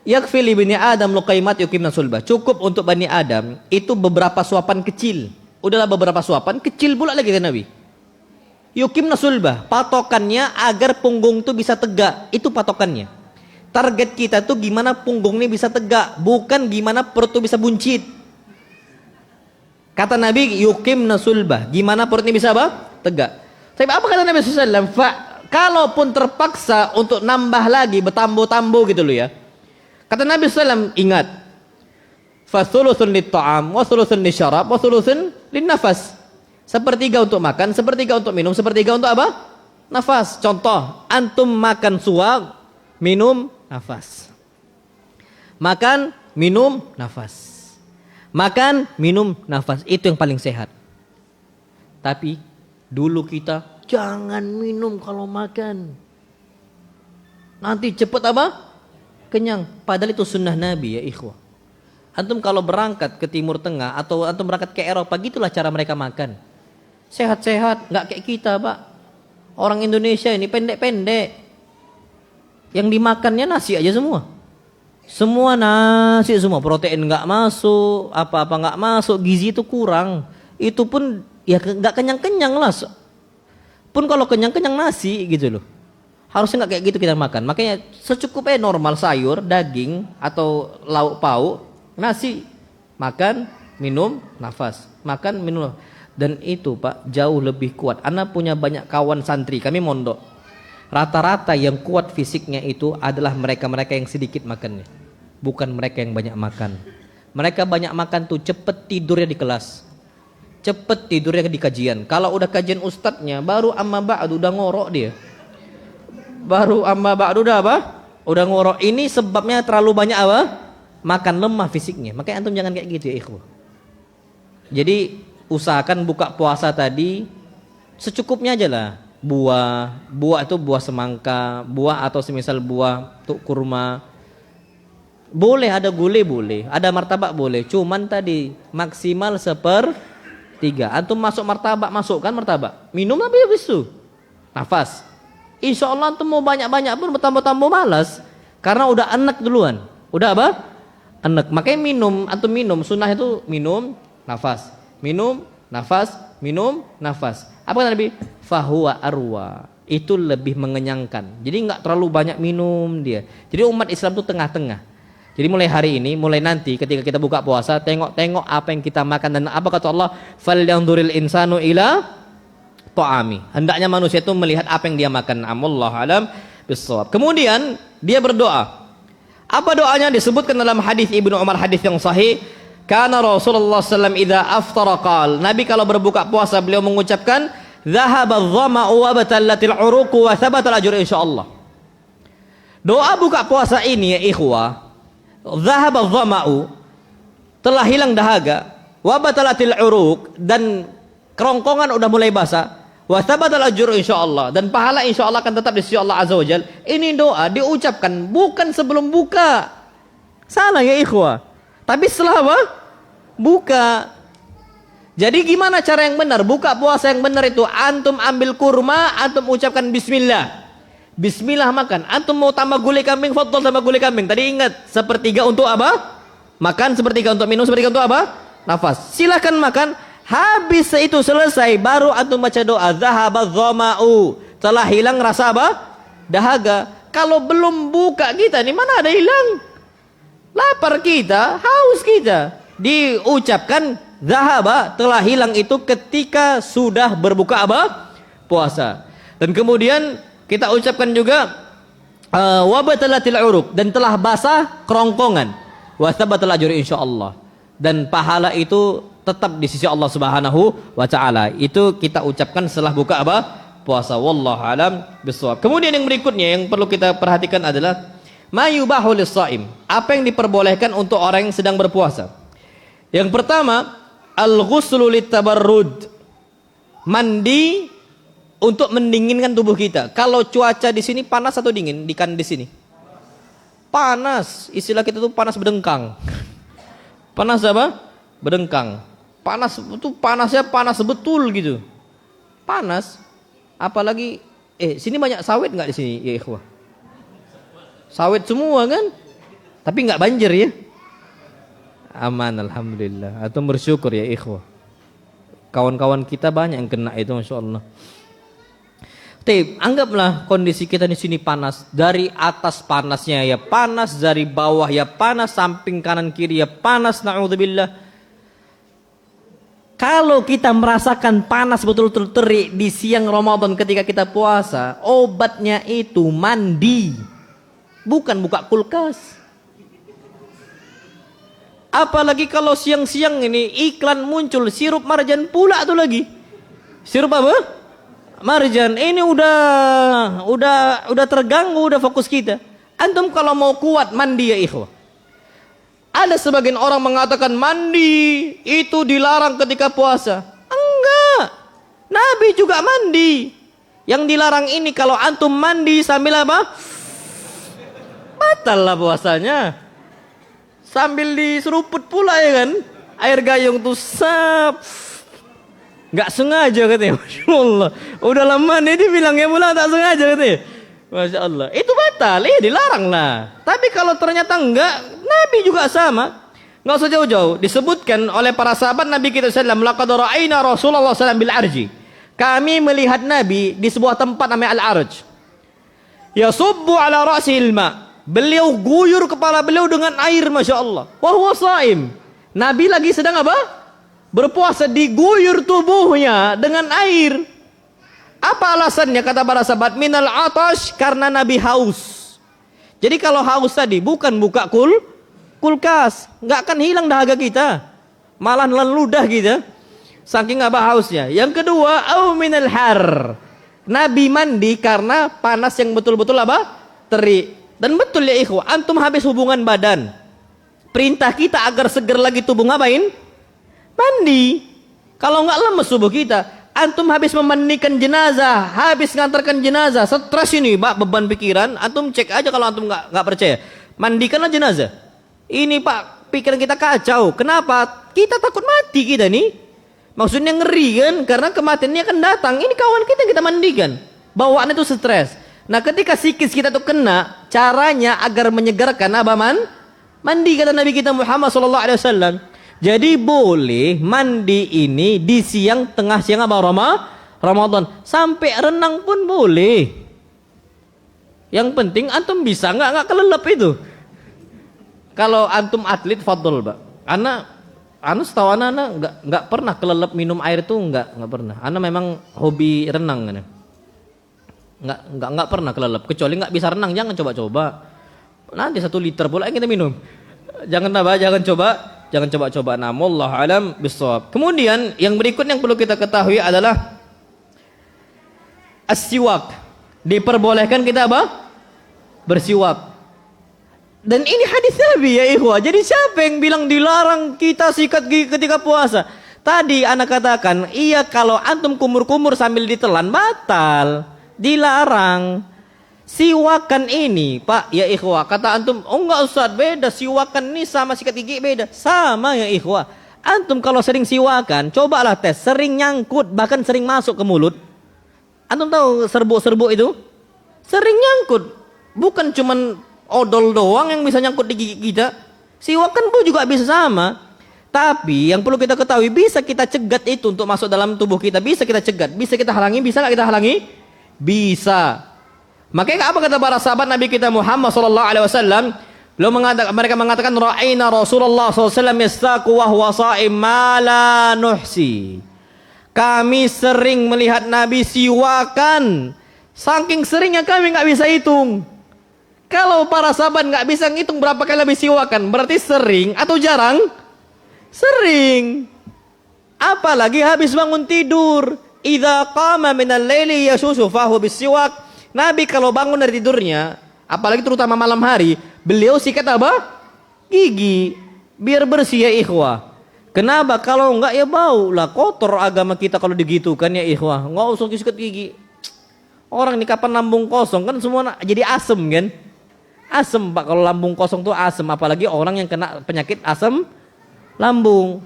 yakfi li bani Adam luqaimat yuqimna sulbah. Cukup untuk Bani Adam itu beberapa suapan kecil. Udahlah beberapa suapan, kecil pula lagi kata Nabi. Yuqimna sulbah, patokannya agar punggung itu bisa tegak. Itu patokannya. Target kita tuh gimana punggung ini bisa tegak, bukan gimana perut itu bisa buncit. Kata Nabi, yuqimna sulbah, gimana perut ini bisa apa? Tegak. Tapi apa kata Nabi SAW? Kalaupun terpaksa untuk nambah lagi, bertambuh-tambuh gitu loh ya. Kata Nabi SAW, ingat, fathuluthun lit-ta'am, wa thuluthun lisyarab, wa thuluthun lin-nafas. Sepertiga untuk makan, sepertiga untuk minum, sepertiga untuk apa? Nafas. Contoh, antum makan suap, minum, nafas. Makan, minum, nafas. Makan, minum, nafas. Itu yang paling sehat. Tapi dulu kita jangan minum kalau makan. Nanti cepet apa? Kenyang. Padahal itu sunnah Nabi ya ikhwah. Antum kalau berangkat ke Timur Tengah atau antum berangkat ke Eropa, gitulah cara mereka makan. Sehat-sehat, nggak kayak kita, Pak. Orang Indonesia ini pendek-pendek. Yang dimakannya nasi aja semua. Semua nasi semua, protein nggak masuk, apa-apa nggak masuk, gizi itu kurang. Itu pun ya nggak kenyang-kenyang lah. Pun kalau kenyang-kenyang nasi gitu loh. Harusnya nggak kayak gitu kita makan. Makanya secukupnya normal sayur, daging atau lauk pauk, nasi, makan, minum, nafas, makan, minum. Dan itu Pak jauh lebih kuat. Ana punya banyak kawan santri, kami mondok. Rata-rata yang kuat fisiknya itu adalah mereka-mereka yang sedikit makannya. Bukan mereka yang banyak makan. Mereka banyak makan tuh cepet tidurnya di kelas. Cepet tidurnya di kajian. Kalau udah kajian ustadznya baru amma ba'du udah ngorok dia. Baru amma ba'du udah apa? Udah ngorok. Ini sebabnya terlalu banyak apa? Makan, lemah fisiknya. Makanya antum jangan kayak gitu ya ikhwah. Jadi usahakan buka puasa tadi secukupnya aja lah. Buah itu buah semangka, buah atau semisal buah tuh kurma. Boleh ada gulai boleh, ada martabak boleh. Cuman tadi maksimal 1/3. Antum masuk martabak, masukkan martabak. Minum habis itu. Nafas. Insya Allah antum mau banyak-banyak pun bertambah-tambah malas. Karena udah enak duluan. Udah apa? Enak. Makanya minum, antum minum. Sunnah itu minum, nafas. Minum, nafas, minum, nafas. Apa kata Nabi? Fahuwa arwa. Itu lebih mengenyangkan. Jadi nggak terlalu banyak minum dia. Jadi umat Islam itu tengah-tengah. Jadi mulai hari ini, mulai nanti ketika kita buka puasa, tengok-tengok apa yang kita makan dan apa kata Allah, falyanzuril insanu ila ta'ami. Hendaknya manusia itu melihat apa yang dia makan. Amullah alam bissawab. Kemudian dia berdoa. Apa doanya disebutkan dalam hadis Ibnu Umar, hadis yang sahih. Karena Rasulullah SAW idza aftara qal. Nabi kalau berbuka puasa beliau mengucapkan dhahaba dhama'u wa batallatil uruqu wa thabata al-ajru insyaallah. Doa buka puasa ini ya ikhwah, dhahaba dhama'u, telah hilang dahaga, wa batalatil uruq, dan kerongkongan udah mulai basah, wa thabata al-ajru insyaallah, dan pahala insyaallah akan tetap di sisi Allah azza wajal. Ini doa diucapkan bukan sebelum buka. Salah ya ikhwah. Tapi setelah apa? Buka. Jadi gimana cara yang benar? Buka puasa yang benar itu antum ambil kurma, antum ucapkan bismillah. Bismillah makan. Antum mau tambah gulai kambing, fadhol tambah gulai kambing. Tadi ingat, 1/3 untuk apa? Makan, 1/3 untuk minum, 1/3 untuk apa? Nafas. Silakan makan. Habis itu selesai, baru antum baca doa. Dhahaba dhama'u. Telah hilang rasa apa? Dahaga. Kalau belum buka kita, nih mana ada hilang? Lapar kita, haus kita. diucapkan zahaba, telah hilang itu ketika sudah berbuka apa? Puasa. Dan kemudian kita ucapkan juga wabatalatil uruk, dan telah basah kerongkongan. Wa thabatal ajru insyaallah. Dan pahala itu tetap di sisi Allah Subhanahu wa taala. Itu kita ucapkan setelah buka apa? Puasa. Wallahu alam bissawab. Kemudian yang berikutnya yang perlu kita perhatikan adalah ma yubahu lis-shaim. Apa yang diperbolehkan untuk orang yang sedang berpuasa? Yang pertama, al-ghuslu lit-tabarrud. Mandi untuk mendinginkan tubuh kita. Kalau cuaca di sini panas atau dingin? Di sini panas. Istilah kita tuh panas berdengkang. Panas apa? Berdengkang. Panas itu panasnya panas betul gitu. Panas. Apalagi sini banyak sawit nggak di sini ya ikhwah? Sawit semua kan? Tapi nggak banjir ya? Aman alhamdulillah. Atau bersyukur ya ikhwah. Kawan-kawan kita banyak yang kena itu masya Allah. Anggaplah kondisi kita di sini panas. Dari atas panasnya ya panas, dari bawah ya panas, samping kanan kiri ya panas. Na'udzubillah. Kalau kita merasakan panas betul-betul terik di siang Ramadan ketika kita puasa, obatnya itu mandi, bukan buka kulkas. Apalagi kalau siang-siang ini iklan muncul sirup marjan pula tuh lagi. Sirup apa? Marjan. Ini udah terganggu, udah fokus kita. Antum kalau mau kuat mandi ya ikhwah. Ada sebagian orang mengatakan mandi itu dilarang ketika puasa. Enggak. Nabi juga mandi. Yang dilarang ini kalau antum mandi sambil apa? Batal lah puasanya. Sambil diseruput pula ya kan. Air gayung tuh sap. Enggak sengaja katanya. Masya Allah. Udah lama nih dibilangnya pula tak sengaja katanya. Masya Allah. Itu batal. Dilarang lah. Tapi kalau ternyata enggak, Nabi juga sama. Enggak usah jauh-jauh. Disebutkan oleh para sahabat Nabi kita sallallahu alaihi wasallam, laqad ra'ayna Rasulullah sallallahu bil arji. Kami melihat Nabi di sebuah tempat namanya Al-Arj. Yasubbu ala ra'sil ma. Beliau guyur kepala beliau dengan air, Masya Allah. Wa huwa shaim. Nabi lagi sedang apa? Berpuasa, diguyur tubuhnya dengan air. Apa alasannya kata para sahabat? Minal atash, karena Nabi haus. Jadi kalau haus tadi bukan buka kulkas, nggak akan hilang dahaga kita, malah nelan ludah kita, saking apa hausnya. Yang kedua, au minal har. Nabi mandi karena panas yang betul-betul apa? Terik. Dan betul ya ikhwah, antum habis hubungan badan, perintah kita agar seger lagi tubuh ngapain? Mandi. Kalau nggak lemes tubuh kita. Antum habis memandikan jenazah, habis ngantarkan jenazah, stres ini, Pak, beban pikiran. Antum cek aja kalau antum nggak percaya. Mandikanlah jenazah. Ini Pak, pikiran kita kacau. Kenapa? Kita takut mati kita nih. Maksudnya ngeri kan? Karena kematiannya akan datang. Ini kawan kita yang kita mandikan. Bawaan itu stres. Nah, ketika psikis kita tuh kena, caranya agar menyegarkan apa mandi kata Nabi kita Muhammad SAW. Jadi boleh mandi ini di siang, tengah siang apa Ramadan, sampai renang pun boleh. Yang penting antum bisa nggak kelelep itu. Kalau antum atlet fadl, Pak. Ana setahu ana nggak pernah kelelep minum air itu nggak pernah. Ana memang hobi renang kan. Nggak pernah kelelep, kecuali nggak bisa renang jangan coba-coba. Nanti 1 liter pula yang kita minum. Jangan coba-coba. Wallahu alam bissawab. Kemudian yang berikutnya yang perlu kita ketahui adalah as-siwak. Diperbolehkan kita apa? Bersiwak. Dan ini hadis Nabi ya ikhwah. Jadi siapa yang bilang dilarang kita sikat gigi ketika puasa? Tadi anak katakan, iya kalau antum kumur-kumur sambil ditelan batal. Dilarang. Siwakan ini, Pak, ya ikhwah. Kata antum, oh enggak Ustaz, beda. Siwakan ini sama sikat gigi beda. Sama ya ikhwah. Antum kalau sering siwakan, cobalah tes. Sering nyangkut, bahkan sering masuk ke mulut. Antum tahu serbuk-serbuk itu? Sering nyangkut. Bukan cuman odol doang yang bisa nyangkut di gigi kita. Siwakan pun juga bisa sama. Tapi yang perlu kita ketahui, bisa kita cegat itu untuk masuk dalam tubuh kita. Bisa kita cegat, bisa kita halangi. Bisa nggak kita halangi? Bisa. Makanya apa kata para sahabat Nabi kita Muhammad SAW? Mereka mengatakan ra'aina Rasulullah SAW yastaqu wa huwa sha'im ma la nuhsi. Kami sering melihat Nabi siwakan, saking seringnya kami nggak bisa hitung. Kalau para sahabat nggak bisa ngitung berapa kali Nabi siwakan, berarti sering atau jarang? Sering. Apalagi habis bangun tidur. Idza qama minal laili yasusu fahu bisiwak. Nabi kalau bangun dari tidurnya, apalagi terutama malam hari, beliau sikat apa? Gigi, biar bersih ya ikhwah. Kenapa? Kalau enggak ya bau lah, kotor agama kita kalau digitukan ya ikhwah. Enggak usah sikat gigi. Orang ini kapan lambung kosong kan semua jadi asem kan? Asem Pak, kalau lambung kosong tuh asem, apalagi orang yang kena penyakit asam lambung.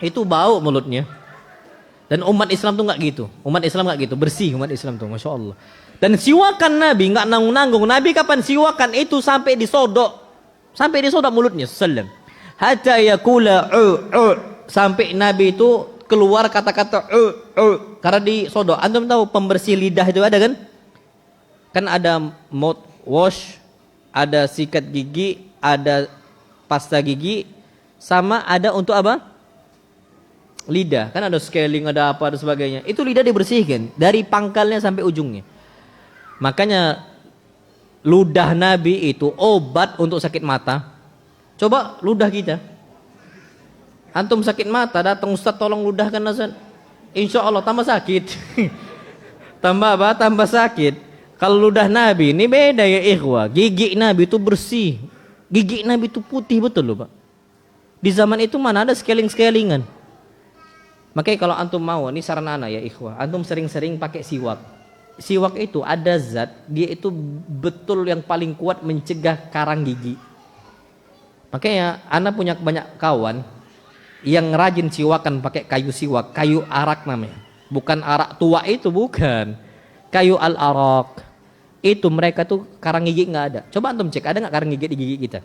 Itu bau mulutnya. Dan umat Islam tuh enggak gitu. Umat Islam enggak gitu, bersih umat Islam tuh, Masya Allah. Dan siwakan Nabi enggak nanggung-nanggung. Nabi kapan siwakan itu sampai disodok. Sampai disodok mulutnya sallam. Hatta yakula sampai Nabi itu keluar kata-kata karena disodok. Antum tahu pembersih lidah itu ada kan? Kan ada mouthwash, ada sikat gigi, ada pasta gigi, sama ada untuk apa? Lidah. Kan ada scaling, ada apa dan sebagainya. Itu lidah dibersihkan dari pangkalnya sampai ujungnya. Makanya ludah Nabi itu obat untuk sakit mata. Coba ludah kita. Antum sakit mata, datang Ustaz tolong ludahkan Ustaz. Insya Allah tambah sakit. Tambah apa? Tambah sakit. Kalau ludah Nabi ini beda ya ikhwah. Gigi Nabi itu bersih. Gigi Nabi itu putih betul loh Pak. Di zaman itu mana ada scaling-scalingan. Makanya kalau antum mau, ini saran anak ya ikhwah. Antum sering-sering pakai siwak. Siwak itu ada zat, dia itu betul yang paling kuat mencegah karang gigi. Makanya anak punya banyak kawan yang rajin siwakan pakai kayu siwak, kayu arak namanya. Bukan arak tua itu, bukan. Kayu al-arak. Itu mereka tuh karang gigi nggak ada. Coba antum cek, ada nggak karang gigi di gigi kita?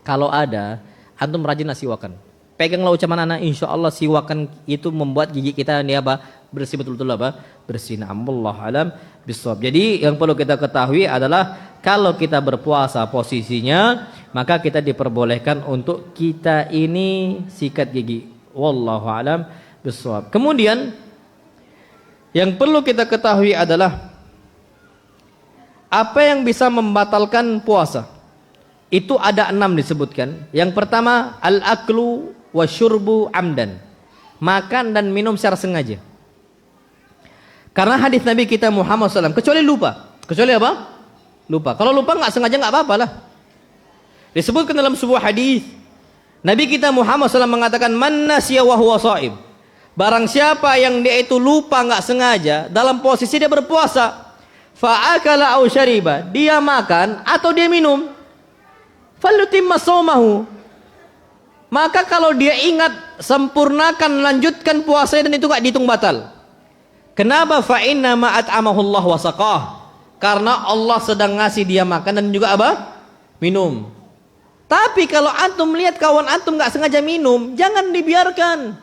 Kalau ada, antum rajin siwakan. Peganglah ucapan anak, insya Allah siwakan itu membuat gigi kita ini apa? Bersih betul-betul apa? Bersih. Allahu alam bisawab. Jadi yang perlu kita ketahui adalah kalau kita berpuasa posisinya, maka kita diperbolehkan untuk kita ini sikat gigi. Wallahu alam bisawab. Kemudian yang perlu kita ketahui adalah apa yang bisa membatalkan puasa. Itu ada 6 disebutkan. Yang pertama al-aklu wasyurbu amdan. Makan dan minum secara sengaja. Karena hadis Nabi kita Muhammad SAW, kecuali lupa. Kecuali apa? Lupa. Kalau lupa nggak sengaja nggak apa-apa lah. Disebutkan dalam sebuah hadis, Nabi kita Muhammad SAW mengatakan, man nasiya wa huwa shaim. Barang siapa yang dia itu lupa nggak sengaja dalam posisi dia berpuasa, fa'akala au syariba, dia makan atau dia minum, falyutimma shaumahu. Maka kalau dia ingat, sempurnakan, lanjutkan puasanya dan itu nggak dihitung batal. Kenapa? Fa inna ma at'amahullah wa saqah. Karena Allah sedang ngasih dia makan dan juga apa? Minum. Tapi kalau antum lihat kawan antum nggak sengaja minum, jangan dibiarkan.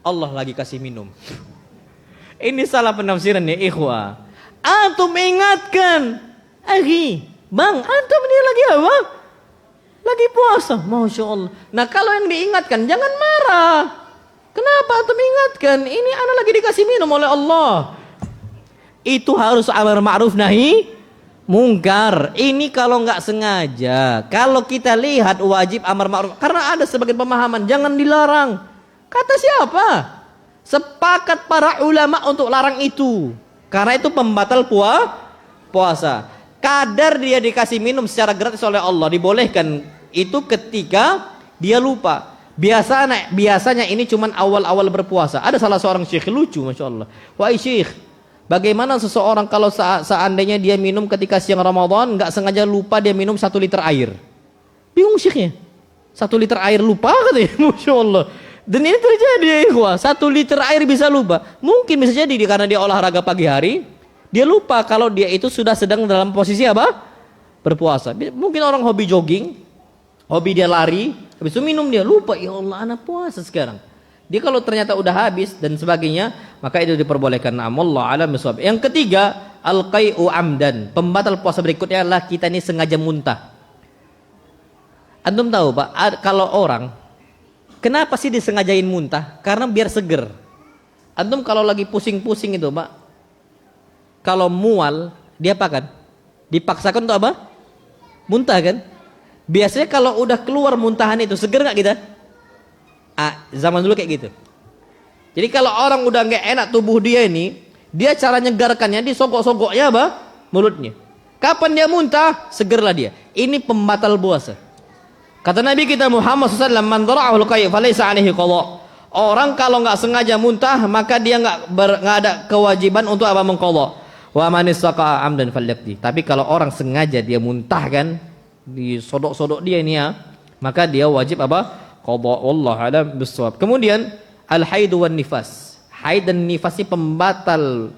Allah lagi kasih minum. Ini salah penafsiran ya ikhwah. Antum ingatkan, akhi, bang, antum ini lagi apa? Lagi puasa, Masya Allah. Nah kalau yang diingatkan jangan marah. Kenapa antum ingatkan? Ini anak lagi dikasih minum oleh Allah. Itu harus amar ma'ruf nahi mungkar. Ini kalau nggak sengaja. Kalau kita lihat wajib amar ma'ruf. Karena ada sebagian pemahaman jangan dilarang. Kata siapa? Sepakat para ulama untuk larang itu. Karena itu pembatal puasa. Kadar dia dikasih minum secara gratis oleh Allah dibolehkan itu ketika dia lupa. Biasanya ini cuman awal-awal berpuasa. Ada salah seorang syekh lucu, Masya Allah. Wahai syekh, bagaimana seseorang kalau seandainya dia minum ketika siang Ramadan, nggak sengaja lupa dia minum 1 liter air. Bingung syekhnya. 1 liter air lupa katanya, Masya Allah. Dan ini terjadi ya ikhwah, 1 liter air bisa lupa. Mungkin bisa jadi karena dia olahraga pagi hari, dia lupa kalau dia itu sudah sedang dalam posisi apa? Berpuasa. Mungkin orang hobi jogging, hobi dia lari, habis itu minum dia lupa, ya Allah anak puasa sekarang. Dia kalau ternyata udah habis dan sebagainya, maka itu diperbolehkan. Wallahu a'lam bishawab. Yang ketiga, al-qai'u amdan. Pembatal puasa berikutnya adalah kita ini sengaja muntah. Antum tahu Pak, kalau orang kenapa sih disengajain muntah? Karena biar seger. Antum kalau lagi pusing-pusing itu Pak, kalau mual, dia apa kan? Dipaksakan untuk apa? Muntah kan? Biasanya kalau udah keluar muntahan itu, seger nggak kita? Zaman dulu kayak gitu. Jadi kalau orang udah nggak enak tubuh dia ini, dia cara nyegarkannya disogok-sogoknya apa? Mulutnya. Kapan dia muntah? Segerlah dia. Ini pembatal puasa. Kata Nabi kita Muhammad SAW, man dara'ahul qai' falaysa 'alaihi qadha. Orang kalau nggak sengaja muntah, maka dia nggak ada kewajiban untuk apa? Mengqadha. Wa man istaqa'a 'amdan falyaqdi. Tapi kalau orang sengaja dia muntah kan, disodok-sodok dia ini ya, maka dia wajib apa? Qadha. Wallahu a'lam bishawab. Kemudian al-haid wan nifas. Haid dan nifas ini pembatal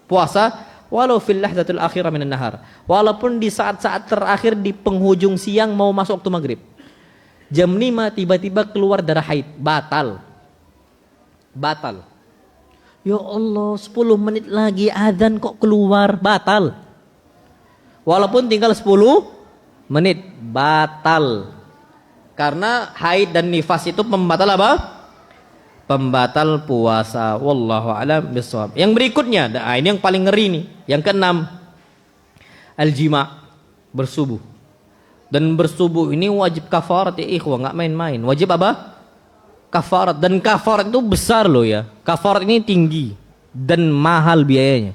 puasa walau fil lahzatil akhirah minan nahar. Walaupun di saat-saat terakhir di penghujung siang mau masuk waktu maghrib. Jam 5 tiba-tiba keluar darah haid, batal. Batal. Ya Allah, 10 menit lagi azan kok keluar, batal. Walaupun tinggal 10 menit, batal. Karena haid dan nifas itu pembatal apa? Pembatal puasa. Wallahu a'lam bishawab. Yang berikutnya, ini yang paling ngeri nih. Yang keenam, al-jima', bersubuh. Dan bersubuh ini wajib kafarat ya ikhwah, nggak main-main. Wajib apa? Kafarat. Dan kafarat itu besar loh ya. Kafarat ini tinggi dan mahal biayanya.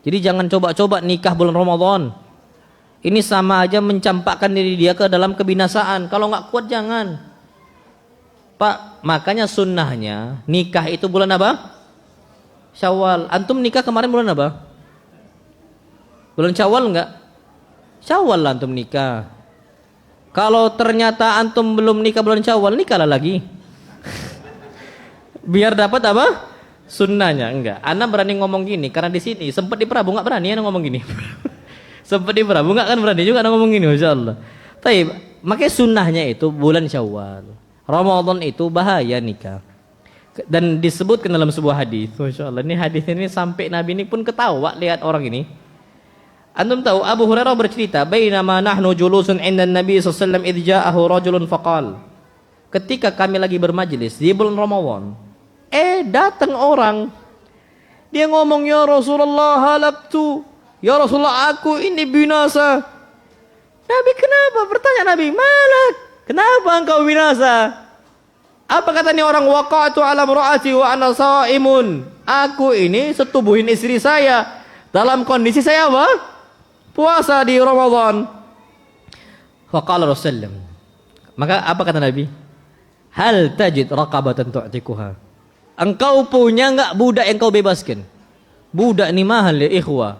Jadi jangan coba-coba nikah bulan Ramadan. Ini sama aja mencampakkan diri dia ke dalam kebinasaan. Kalau nggak kuat jangan. Pak, makanya sunnahnya nikah itu bulan apa? Syawal. Antum nikah kemarin bulan apa? Bulan Syawal enggak? Syawal lah antum nikah. Kalau ternyata antum belum nikah bulan Syawal, nikahlah lagi. Biar dapat apa? Sunnahnya. Enggak. Ana berani ngomong gini karena di sini sempat di Prabu nggak berani ana ngomong gini. Sempat di Prabu nggak kan berani juga ana ngomong gini, masyaallah. Tapi makanya sunnahnya itu bulan Syawal. Ramadan itu bahaya nikah. Dan disebutkan dalam sebuah hadis. Masyaallah, ini hadis ini sampai Nabi ini pun ketawa lihat orang ini. Antum tahu Abu Hurairah bercerita, "Bainama nahnu julusun 'inda Nabi sallallahu alaihi wasallam idh ja'ahu rajulun faqal." Ketika kami lagi bermajlis di bulan Ramadan, datang orang. Dia ngomong, "Ya Rasulullah, halaktu. Ya Rasulullah, aku ini binasa." Nabi, kenapa? Bertanya Nabi, "Malak? Kenapa engkau binasa?" Apa katanya orang, "Waqa'tu 'ala imra'ati wa ana sha'imun." Aku ini setubuhin istri saya dalam kondisi saya apa? Puasa di Ramadan. Faqala Rasulullah. Maka apa kata Nabi? Hal tajid raqabatan tu'tikuha. Engkau punya enggak budak yang kau bebaskan? Budak ini mahal ya ikhwah.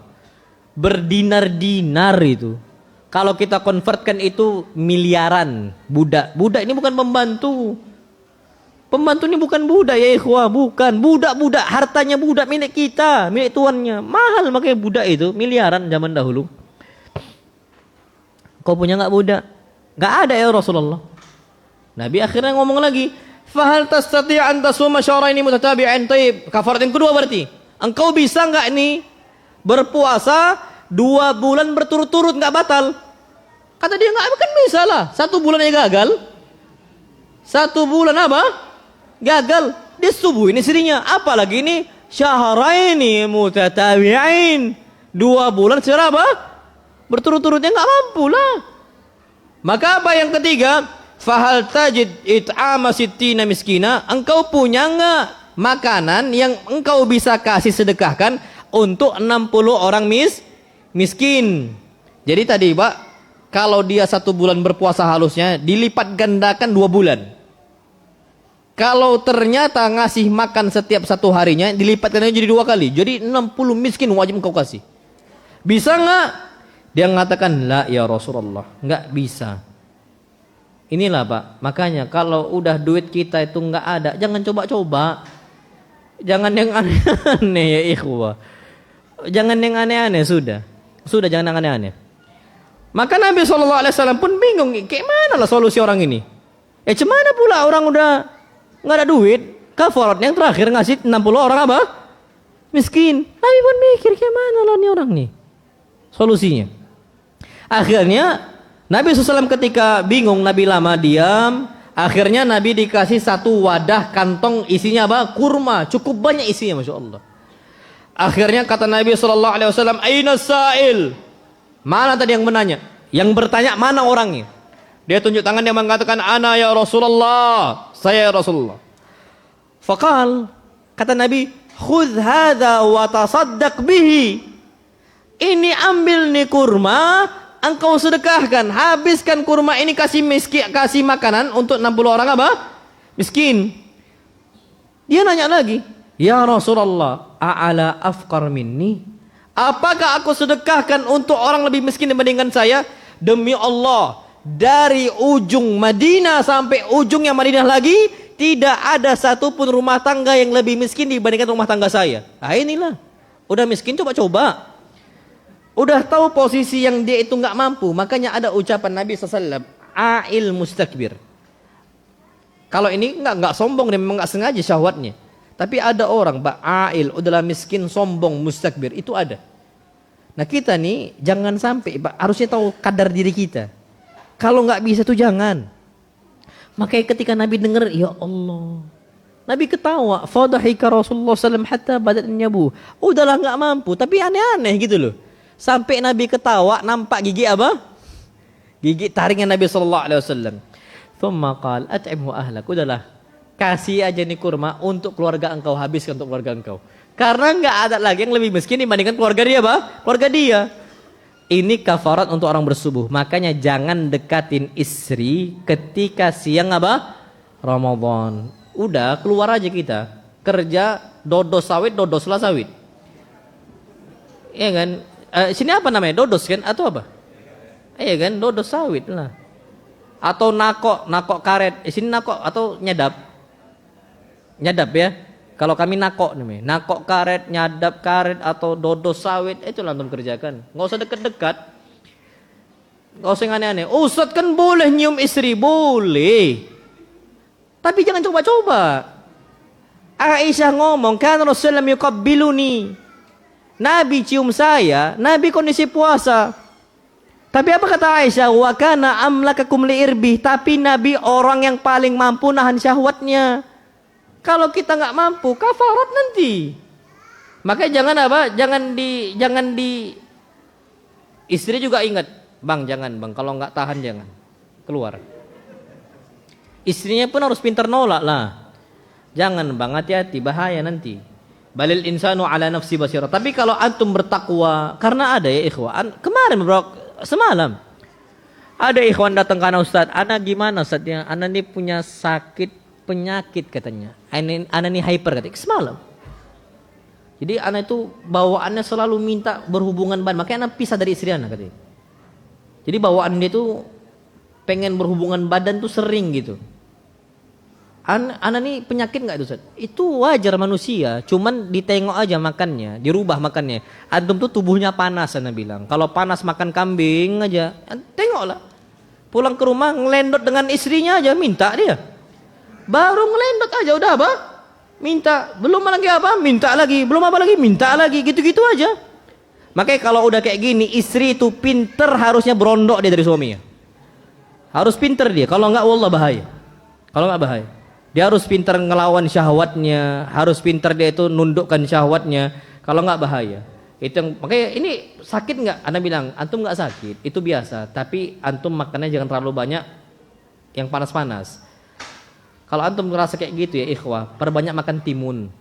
Berdinar-dinar itu. Kalau kita konvertkan itu miliaran budak. Budak ini bukan pembantu. Pembantu ini bukan budak ya ikhwah, bukan. Budak-budak, hartanya budak milik kita, milik tuannya. Mahal makanya budak itu, miliaran zaman dahulu. Kau punya enggak budak? Enggak ada ya Rasulullah. Nabi akhirnya ngomong lagi, "Fahal tastati' an tasuma syahraini mutatabi'ain?" Taib. Kafarat yang kedua berarti, engkau bisa enggak nih berpuasa 2 bulan berturut-turut enggak batal? Kata dia, enggak, kan bisa lah. 1 bulannya gagal. 1 bulan apa? Gagal. Dia subuhin istrinya. Apalagi ini syahraini mutatabi'ain. 2 bulan secara apa? Berturut-turutnya enggak mampu lah. Maka apa yang ketiga? Fahal tajid it'ama sittina miskina. Engkau punya enggak makanan yang engkau bisa kasih sedekahkan untuk 60 orang miskin. Jadi tadi Pak, kalau dia 1 bulan berpuasa halusnya dilipat gandakan 2 bulan. Kalau ternyata ngasih makan setiap 1 harinya dilipat gandanya jadi 2 kali. Jadi 60 miskin wajib engkau kasih. Bisa enggak? Dia mengatakan, "La ya Rasulullah." Enggak bisa. Inilah Pak, makanya kalau udah duit kita itu enggak ada, jangan coba-coba. Jangan yang aneh-aneh ya ikhwah. Jangan yang aneh-aneh sudah. Sudah jangan yang aneh-aneh. Maka Nabi SAW pun bingung, kayak mana lah solusi orang ini? Cemana pula orang udah nggak ada duit, kafarat yang terakhir ngasih 60 orang apa? Miskin. Nabi pun mikir gimana lah nih orang nih solusinya. Akhirnya Nabi SAW ketika bingung, Nabi lama diam. Akhirnya Nabi dikasih satu wadah kantong isinya apa? Kurma, cukup banyak isinya, masya Allah. Akhirnya kata Nabi SAW, Aina sa'il? Mana tadi yang menanya? Yang bertanya mana orangnya? Dia tunjuk tangan, dia mengatakan, Ana ya Rasulullah, saya ya Rasulullah. Faqal, kata Nabi, khudh hadha wa tasaddaq bihi. Ini ambil nih kurma, engkau sedekahkan, habiskan kurma ini, kasih miskin, kasih makanan untuk 60 orang apa? Miskin. Dia nanya lagi, ya Rasulullah, a'ala afqar minni? Apakah aku sedekahkan untuk orang lebih miskin dibandingkan saya? Demi Allah, dari ujung Madinah sampai ujung yang Madinah lagi, tidak ada satupun rumah tangga yang lebih miskin dibandingkan rumah tangga saya. Nah inilah, udah miskin coba-coba. Udah tahu posisi yang dia itu nggak mampu, makanya ada ucapan Nabi SAW, A'il mustakbir. Kalau ini nggak sombong, dia memang nggak sengaja syahwatnya. Tapi ada orang, A'il, udahlah miskin, sombong, mustakbir, itu ada. Nah kita nih jangan sampai, harusnya tahu kadar diri kita. Kalau nggak bisa tuh jangan. Makanya ketika Nabi dengar, ya Allah, Nabi ketawa, fadhahika Rasulullah SAW hatta badat nyabu. Udahlah nggak mampu, tapi aneh-aneh gitu loh. Sampai Nabi ketawa, nampak gigi apa? Gigi taringnya Nabi SAW. Thumma qal at'imhu ahlak. Udahlah, kasih aja nih kurma untuk keluarga engkau, habiskan untuk keluarga engkau. Karena nggak ada lagi yang lebih miskin dibandingkan keluarga dia apa? Keluarga dia. Ini kafarat untuk orang bersubuh. Makanya jangan dekatin istri ketika siang apa? Ramadan. Udah keluar aja kita. Kerja dodos sawit, dodoslah sawit. Iya kan? Sini apa namanya? Dodos kan? Atau apa? Iya kan? Dodos sawit lah. Atau nakok karet. Sini nakok atau nyadap? Nyadap ya. Kalau kami nakok namanya. Nakok karet, nyadap karet atau dodos sawit, itu langsung kerjakan. Nggak usah dekat-dekat. Nggak usah yang aneh-aneh. Ustadz kan boleh nyium istri, boleh. Tapi jangan coba-coba. Aisyah ngomong, kan Rasulullah yuqabbiluni. Nabi cium saya, Nabi kondisi puasa. Tapi apa kata Aisyah? Wa kana amlakakum liirbi. Tapi Nabi orang yang paling mampu nahan syahwatnya. Kalau kita nggak mampu, kafarat nanti. Makanya jangan apa? Jangan di istri juga ingat, bang jangan bang. Kalau nggak tahan jangan keluar. Istrinya pun harus pintar nolak lah. Jangan bang, hati-hati, bahaya nanti. Balil insanu ala nafsi basirah. Tapi kalau antum bertakwa, karena ada ya ikhwan, kemarin semalam ada ikhwan datang ke ana, Ustaz, ana gimana Ustaz ya? Ana ini punya penyakit katanya. Ana ini hyper katanya. Semalam. Jadi ana itu bawaannya selalu minta berhubungan badan. Makanya ana pisah dari istri ana katanya. Jadi bawaan dia tuh pengen berhubungan badan tuh sering gitu. Ana nih penyakit nggak itu Ustaz? Itu wajar manusia, cuman ditengok aja makannya, dirubah makannya. Antum tuh tubuhnya panas, ana bilang. Kalau panas makan kambing aja, tengoklah. Pulang ke rumah ngelendot dengan istrinya aja, minta dia. Baru ngelendot aja udah apa? Minta. Belum lagi apa? Minta lagi. Belum apa lagi? Minta lagi. Gitu-gitu aja. Makanya kalau udah kayak gini, istri itu pinter harusnya berondok dia dari suaminya. Harus pinter dia. Kalau nggak, wallah bahaya. Kalau nggak bahaya. Dia harus pintar ngelawan syahwatnya, harus pintar dia itu nundukkan syahwatnya. Kalau nggak bahaya. Itu yang, makanya ini sakit nggak? Anda bilang antum nggak sakit, itu biasa. Tapi antum makannya jangan terlalu banyak yang panas-panas. Kalau antum ngerasa kayak gitu ya ikhwah, perbanyak makan timun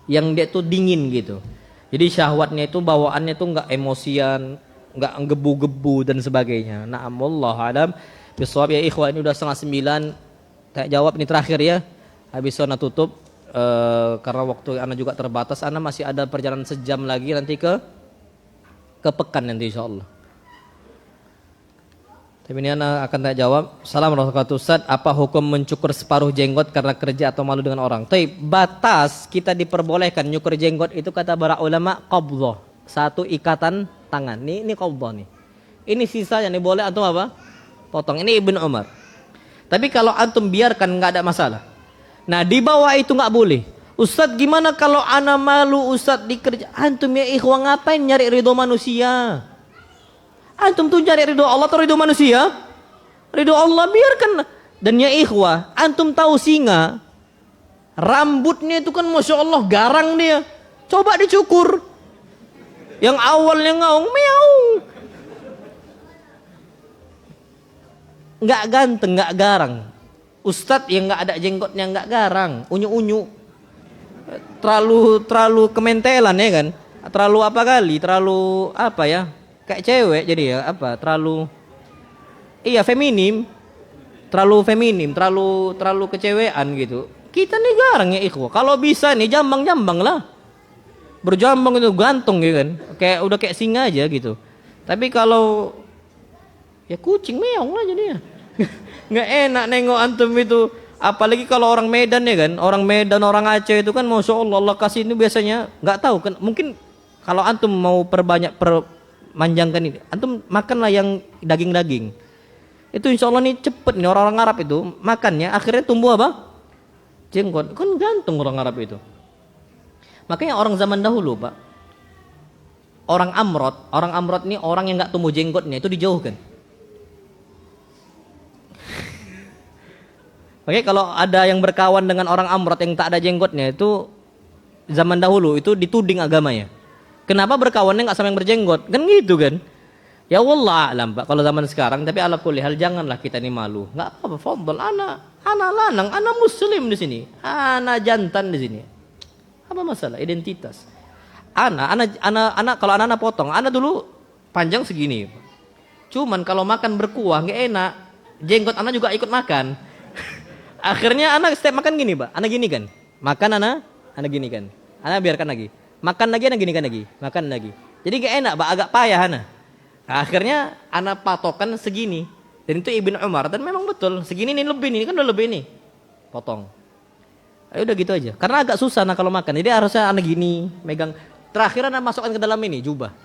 yang dia tuh dingin gitu. Jadi syahwatnya itu bawaannya tuh nggak emosian, nggak gebu-gebu dan sebagainya. Nah, wallahu alam bisawab ya ikhwah. Ini udah 8:30. Tak jawab ini terakhir ya. Habis ana tutup karena waktu ana juga terbatas. Ana masih ada perjalanan sejam lagi nanti ke Pekan nanti insyaallah. Tapi ini ana akan tak jawab. Assalamualaikum warahmatullahi wabarakatuh. Ustaz, apa hukum mencukur separuh jenggot karena kerja atau malu dengan orang? Tapi batas kita diperbolehkan nyukur jenggot itu kata para ulama qabdhah. Satu ikatan tangan. Ini qabdhah nih. Ini sisanya nih boleh atau apa? Potong. Ini Ibnu Umar. Tapi kalau antum biarkan nggak ada masalah. Nah di bawah itu nggak boleh. Ustadz gimana kalau ana malu Ustadz di kerja? Antum ya ikhwah ngapain nyari ridho manusia? Antum tuh nyari ridho Allah atau ridho manusia? Ridho Allah biarkan. Dan ya ikhwah, antum tahu singa rambutnya itu kan masya Allah garang dia. Coba dicukur. Yang awalnya ngaung meow. Nggak ganteng, nggak garang. Ustadz yang nggak ada jenggotnya nggak garang, unyu-unyu, terlalu kementelan ya kan, terlalu apa kali, terlalu apa ya, kayak cewek jadi ya apa, terlalu iya feminim, terlalu kecewean gitu. Kita nih garang ya ikhwah. Kalau bisa nih jambang lah, berjambang itu gantung ya kan, kayak udah kayak singa aja gitu. Tapi kalau ya kucing meong lah jadinya. Nggak enak nengok antum itu, apalagi kalau orang Medan ya kan, orang Medan, orang Aceh itu kan masya Allah, Allah kasih ini biasanya nggak tahu kan, mungkin kalau antum mau permanjangkan ini, antum makanlah yang daging-daging itu insya Allah nih cepet nih orang-orang Arab itu makannya akhirnya tumbuh apa? Jenggot, kan gantung orang Arab itu. Makanya orang zaman dahulu pak, orang Amrot nih orang yang nggak tumbuh jenggotnya itu dijauhkan. Oke, kalau ada yang berkawan dengan orang Amrot yang tak ada jenggotnya itu zaman dahulu itu dituding agamanya. Kenapa berkawannya nggak sama yang berjenggot? Kan gitu kan? Ya wallah alam Pak. Kalau zaman sekarang, tapi ala kulli hal janganlah kita ini malu. Nggak apa-apa, fadhal ana lanang, ana muslim di sini, ana jantan di sini. Apa masalah identitas? Ana kalau anak potong, ana dulu panjang segini. Cuman kalau makan berkuah nggak enak, jenggot ana juga ikut makan. Akhirnya anak setiap makan gini pak, anak gini kan, makan anak gini kan, anak biarkan lagi, makan lagi anak gini kan lagi, makan lagi. Jadi gak enak pak, agak payah anak. Akhirnya anak patokan segini, dan itu Ibnu Umar, dan memang betul segini nih lebih nih, kan udah lebih nih, potong. Ayo udah gitu aja, karena agak susah nah kalau makan, jadi harusnya anak gini, megang. Terakhir anak masukkan ke dalam ini jubah,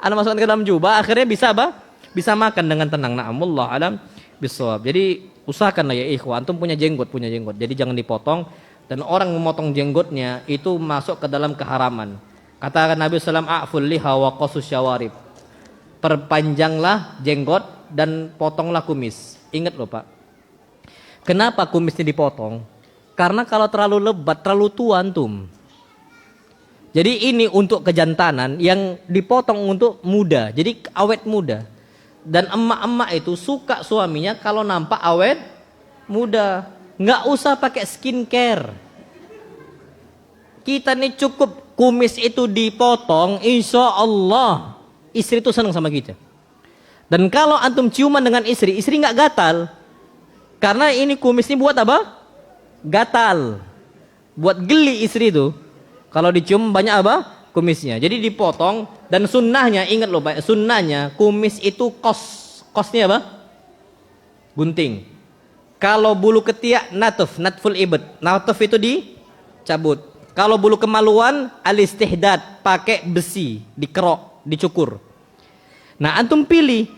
anak masukkan ke dalam jubah, akhirnya bisa apa? Bisa makan dengan tenang. Na'amullah alam bisawab. Jadi usahakanlah ya ikhwan, antum punya jenggot. Jadi jangan dipotong, dan orang memotong jenggotnya itu masuk ke dalam keharaman. Katakan Nabi SAW, a'ful liha wa qasus syawarib. Perpanjanglah jenggot dan potonglah kumis. Ingat loh Pak. Kenapa kumisnya dipotong? Karena kalau terlalu lebat, terlalu tua antum. Jadi ini untuk kejantanan, yang dipotong untuk muda. Jadi awet muda. Dan emak-emak itu suka suaminya kalau nampak awet muda, nggak usah pakai skincare. Kita nih cukup kumis itu dipotong, insya Allah istri itu senang sama kita. Dan kalau antum ciuman dengan istri nggak gatal, karena ini kumis ini buat apa? Gatal, buat geli istri itu. Kalau dicium banyak apa? Kumisnya. Jadi dipotong, dan sunnahnya ingat loh Pak, sunnahnya kumis itu kosnya apa? Gunting. Kalau bulu ketiak natful ibad. Natf itu dicabut. Kalau bulu kemaluan alistihdad, pakai besi, dikerok, dicukur. Nah, antum pilih.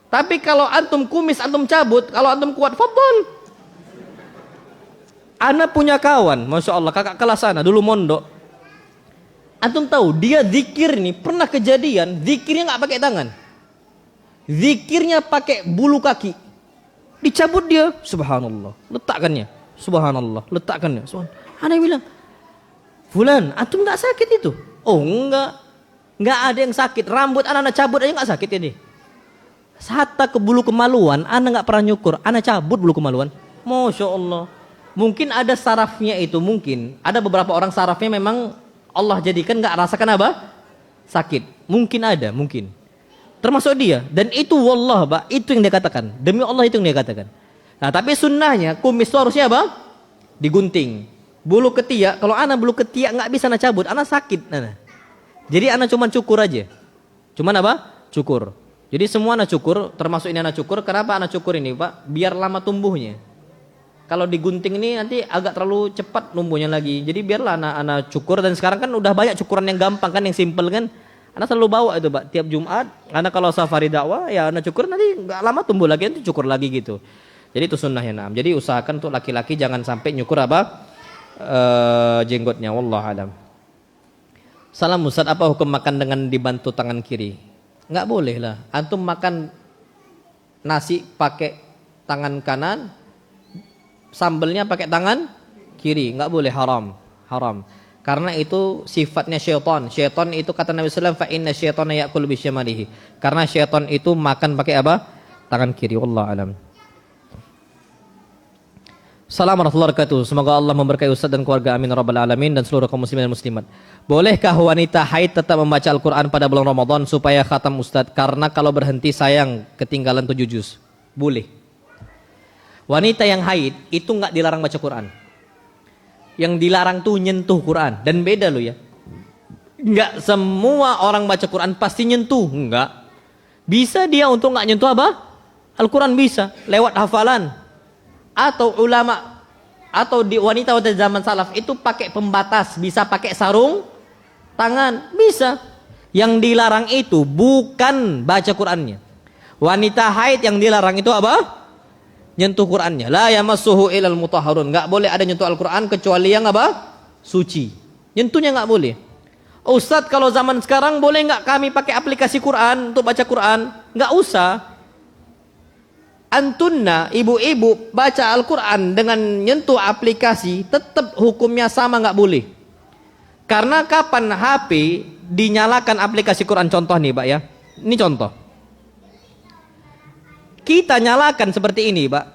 Tapi kalau antum kumis antum cabut, kalau antum kuat, fadhol. Ana punya kawan, masya Allah, kakak kelas ana dulu mondok. Antum tahu dia zikir nih pernah kejadian zikirnya nggak pakai tangan, zikirnya pakai bulu kaki, dicabut dia, subhanallah, letakkannya, subhanallah, letakkannya. Ana bilang, Fulan, antum nggak sakit itu? Oh nggak ada yang sakit. Rambut anak cabut aja nggak sakit ini. Hatta ke bulu kemaluan, anak nggak pernah nyukur, anak cabut bulu kemaluan, masya Allah. Mungkin ada sarafnya itu, mungkin ada beberapa orang sarafnya memang Allah jadikan nggak rasakan apa? Sakit. Mungkin ada, mungkin. Termasuk dia. Dan itu wallah, Pak, itu yang dia katakan. Demi Allah itu yang dia katakan. Nah, tapi sunnahnya kumis itu harusnya apa? Digunting. Bulu ketiak, kalau anak bulu ketiak nggak bisa anak cabut, anak sakit. Nah. Jadi anak cuma cukur aja. Cuman apa? Cukur. Jadi semua anak cukur, termasuk ini anak cukur. Kenapa anak cukur ini, Pak? Biar lama tumbuhnya. Kalau digunting ini nanti agak terlalu cepat numbuhnya lagi. Jadi biarlah anak cukur, dan sekarang kan udah banyak cukuran yang gampang kan, yang simple kan. Anak selalu bawa itu Pak, tiap Jumat. Anak kalau safari dakwah ya anak cukur, nanti nggak lama tumbuh lagi, nanti cukur lagi gitu. Jadi itu sunnahnya. Naam. Jadi usahakan untuk laki-laki jangan sampai nyukur apa? Jenggotnya. Wallahu alam. Salam Ustaz, apa hukum makan dengan dibantu tangan kiri? Enggak boleh lah. Antum makan nasi pakai tangan kanan, sambelnya pakai tangan kiri, enggak boleh, haram. Haram. Karena itu sifatnya syaitan. Syaitan itu kata Nabi sallallahu alaihi wasallam, fa inna syaitana ya'kulu bisyamalihi. Karena syaitan itu makan pakai apa? Tangan kiri. Wallahu alam. Assalamualaikum warahmatullahi wabarakatuh. Semoga Allah memberkahi Ustaz dan keluarga, amin rabbal alamin, dan seluruh kaum muslimin dan muslimat. Bolehkah wanita haid tetap membaca Al-Quran pada bulan Ramadan supaya khatam Ustaz? Karena kalau berhenti sayang ketinggalan 7 juz. Boleh. Wanita yang haid itu nggak dilarang baca Quran. Yang dilarang tuh nyentuh Quran. Dan beda loh ya. Nggak semua orang baca Quran pasti nyentuh. Nggak. Bisa dia untuk nggak nyentuh apa? Al-Quran bisa. Lewat hafalan. Atau ulama. Atau di wanita-wanita zaman salaf itu pakai pembatas. Bisa pakai sarung tangan. Bisa. Yang dilarang itu bukan baca Qurannya. Wanita haid yang dilarang itu apa? Nyentuh Qurannya. La yamassuhu ilal mutahharun. Enggak boleh ada nyentuh Al-Quran kecuali yang apa? Suci. Nyentuhnya enggak boleh. Ustadz, kalau zaman sekarang boleh enggak kami pakai aplikasi Quran untuk baca Quran? Enggak usah. Antunna, ibu-ibu baca Al-Quran dengan nyentuh aplikasi tetap hukumnya sama, enggak boleh. Karena kapan HP dinyalakan aplikasi Quran, contoh nih Pak ya. Ini contoh. Kita nyalakan seperti ini, Pak.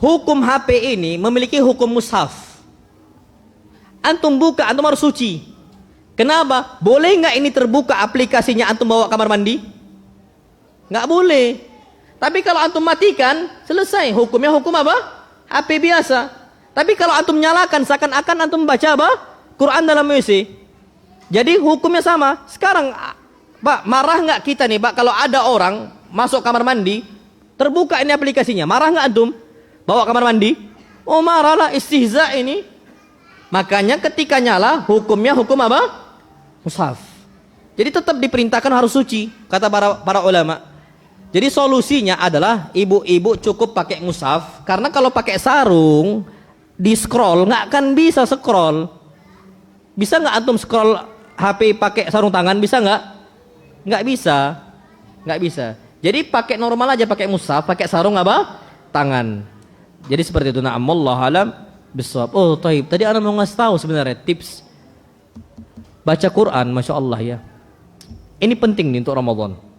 Hukum HP ini memiliki hukum mushaf. Antum buka, antum harus suci. Kenapa? Boleh nggak ini terbuka aplikasinya antum bawa kamar mandi? Nggak boleh. Tapi kalau antum matikan, selesai. Hukumnya hukum apa? HP biasa. Tapi kalau antum nyalakan, seakan-akan antum baca apa? Quran dalam WC. Jadi hukumnya sama. Sekarang, Pak, marah nggak kita nih, Pak, kalau ada orang masuk kamar mandi, terbuka ini aplikasinya, marah nggak antum? Bawa kamar mandi? Oh marahlah, istihza ini. Makanya ketika nyala, hukumnya hukum apa? Mushaf. Jadi tetap diperintahkan harus suci, kata para ulama. Jadi solusinya adalah ibu-ibu cukup pakai mushaf, karena kalau pakai sarung, di scroll nggak akan bisa scroll. Bisa nggak antum scroll HP pakai sarung tangan? Bisa nggak? Nggak bisa, nggak bisa. Jadi pakai normal aja, pakai mushaf, pakai sarung apa? Tangan. Jadi seperti itu. Na'am, wallahu alam bissawab. Oh, taib. Tadi ana mau ngasih tahu sebenarnya tips baca Quran, Masya Allah ya. Ini penting nih untuk Ramadan.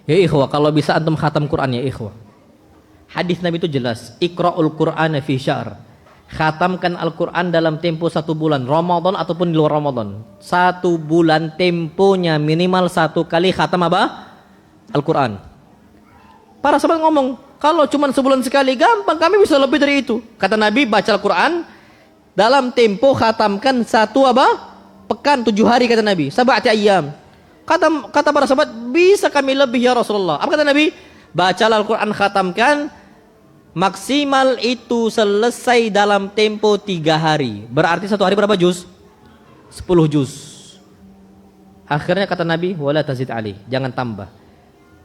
Ya ikhwah, kalau bisa antum khatam Quran ya ikhwah. Hadis Nabi itu jelas, Iqra'ul Qur'ana fi syahr. Khatamkan Al-Quran dalam tempo 1 bulan, Ramadan ataupun di luar Ramadan. 1 bulan temponya minimal 1 kali khatam apa? Al-Quran. Para sahabat ngomong, kalau cuma sebulan sekali gampang, kami bisa lebih dari itu. Kata Nabi, baca Al-Quran dalam tempo khatamkan 1 apa? Pekan, 7 hari kata Nabi. Sab'ati ayyam. Kata para sahabat, bisa kami lebih ya Rasulullah. Apa kata Nabi? Baca Al-Quran, khatamkan maksimal itu selesai dalam tempo 3 hari. Berarti 1 hari berapa juz? 10 juz. Akhirnya kata Nabi, wala tazid ali, jangan tambah.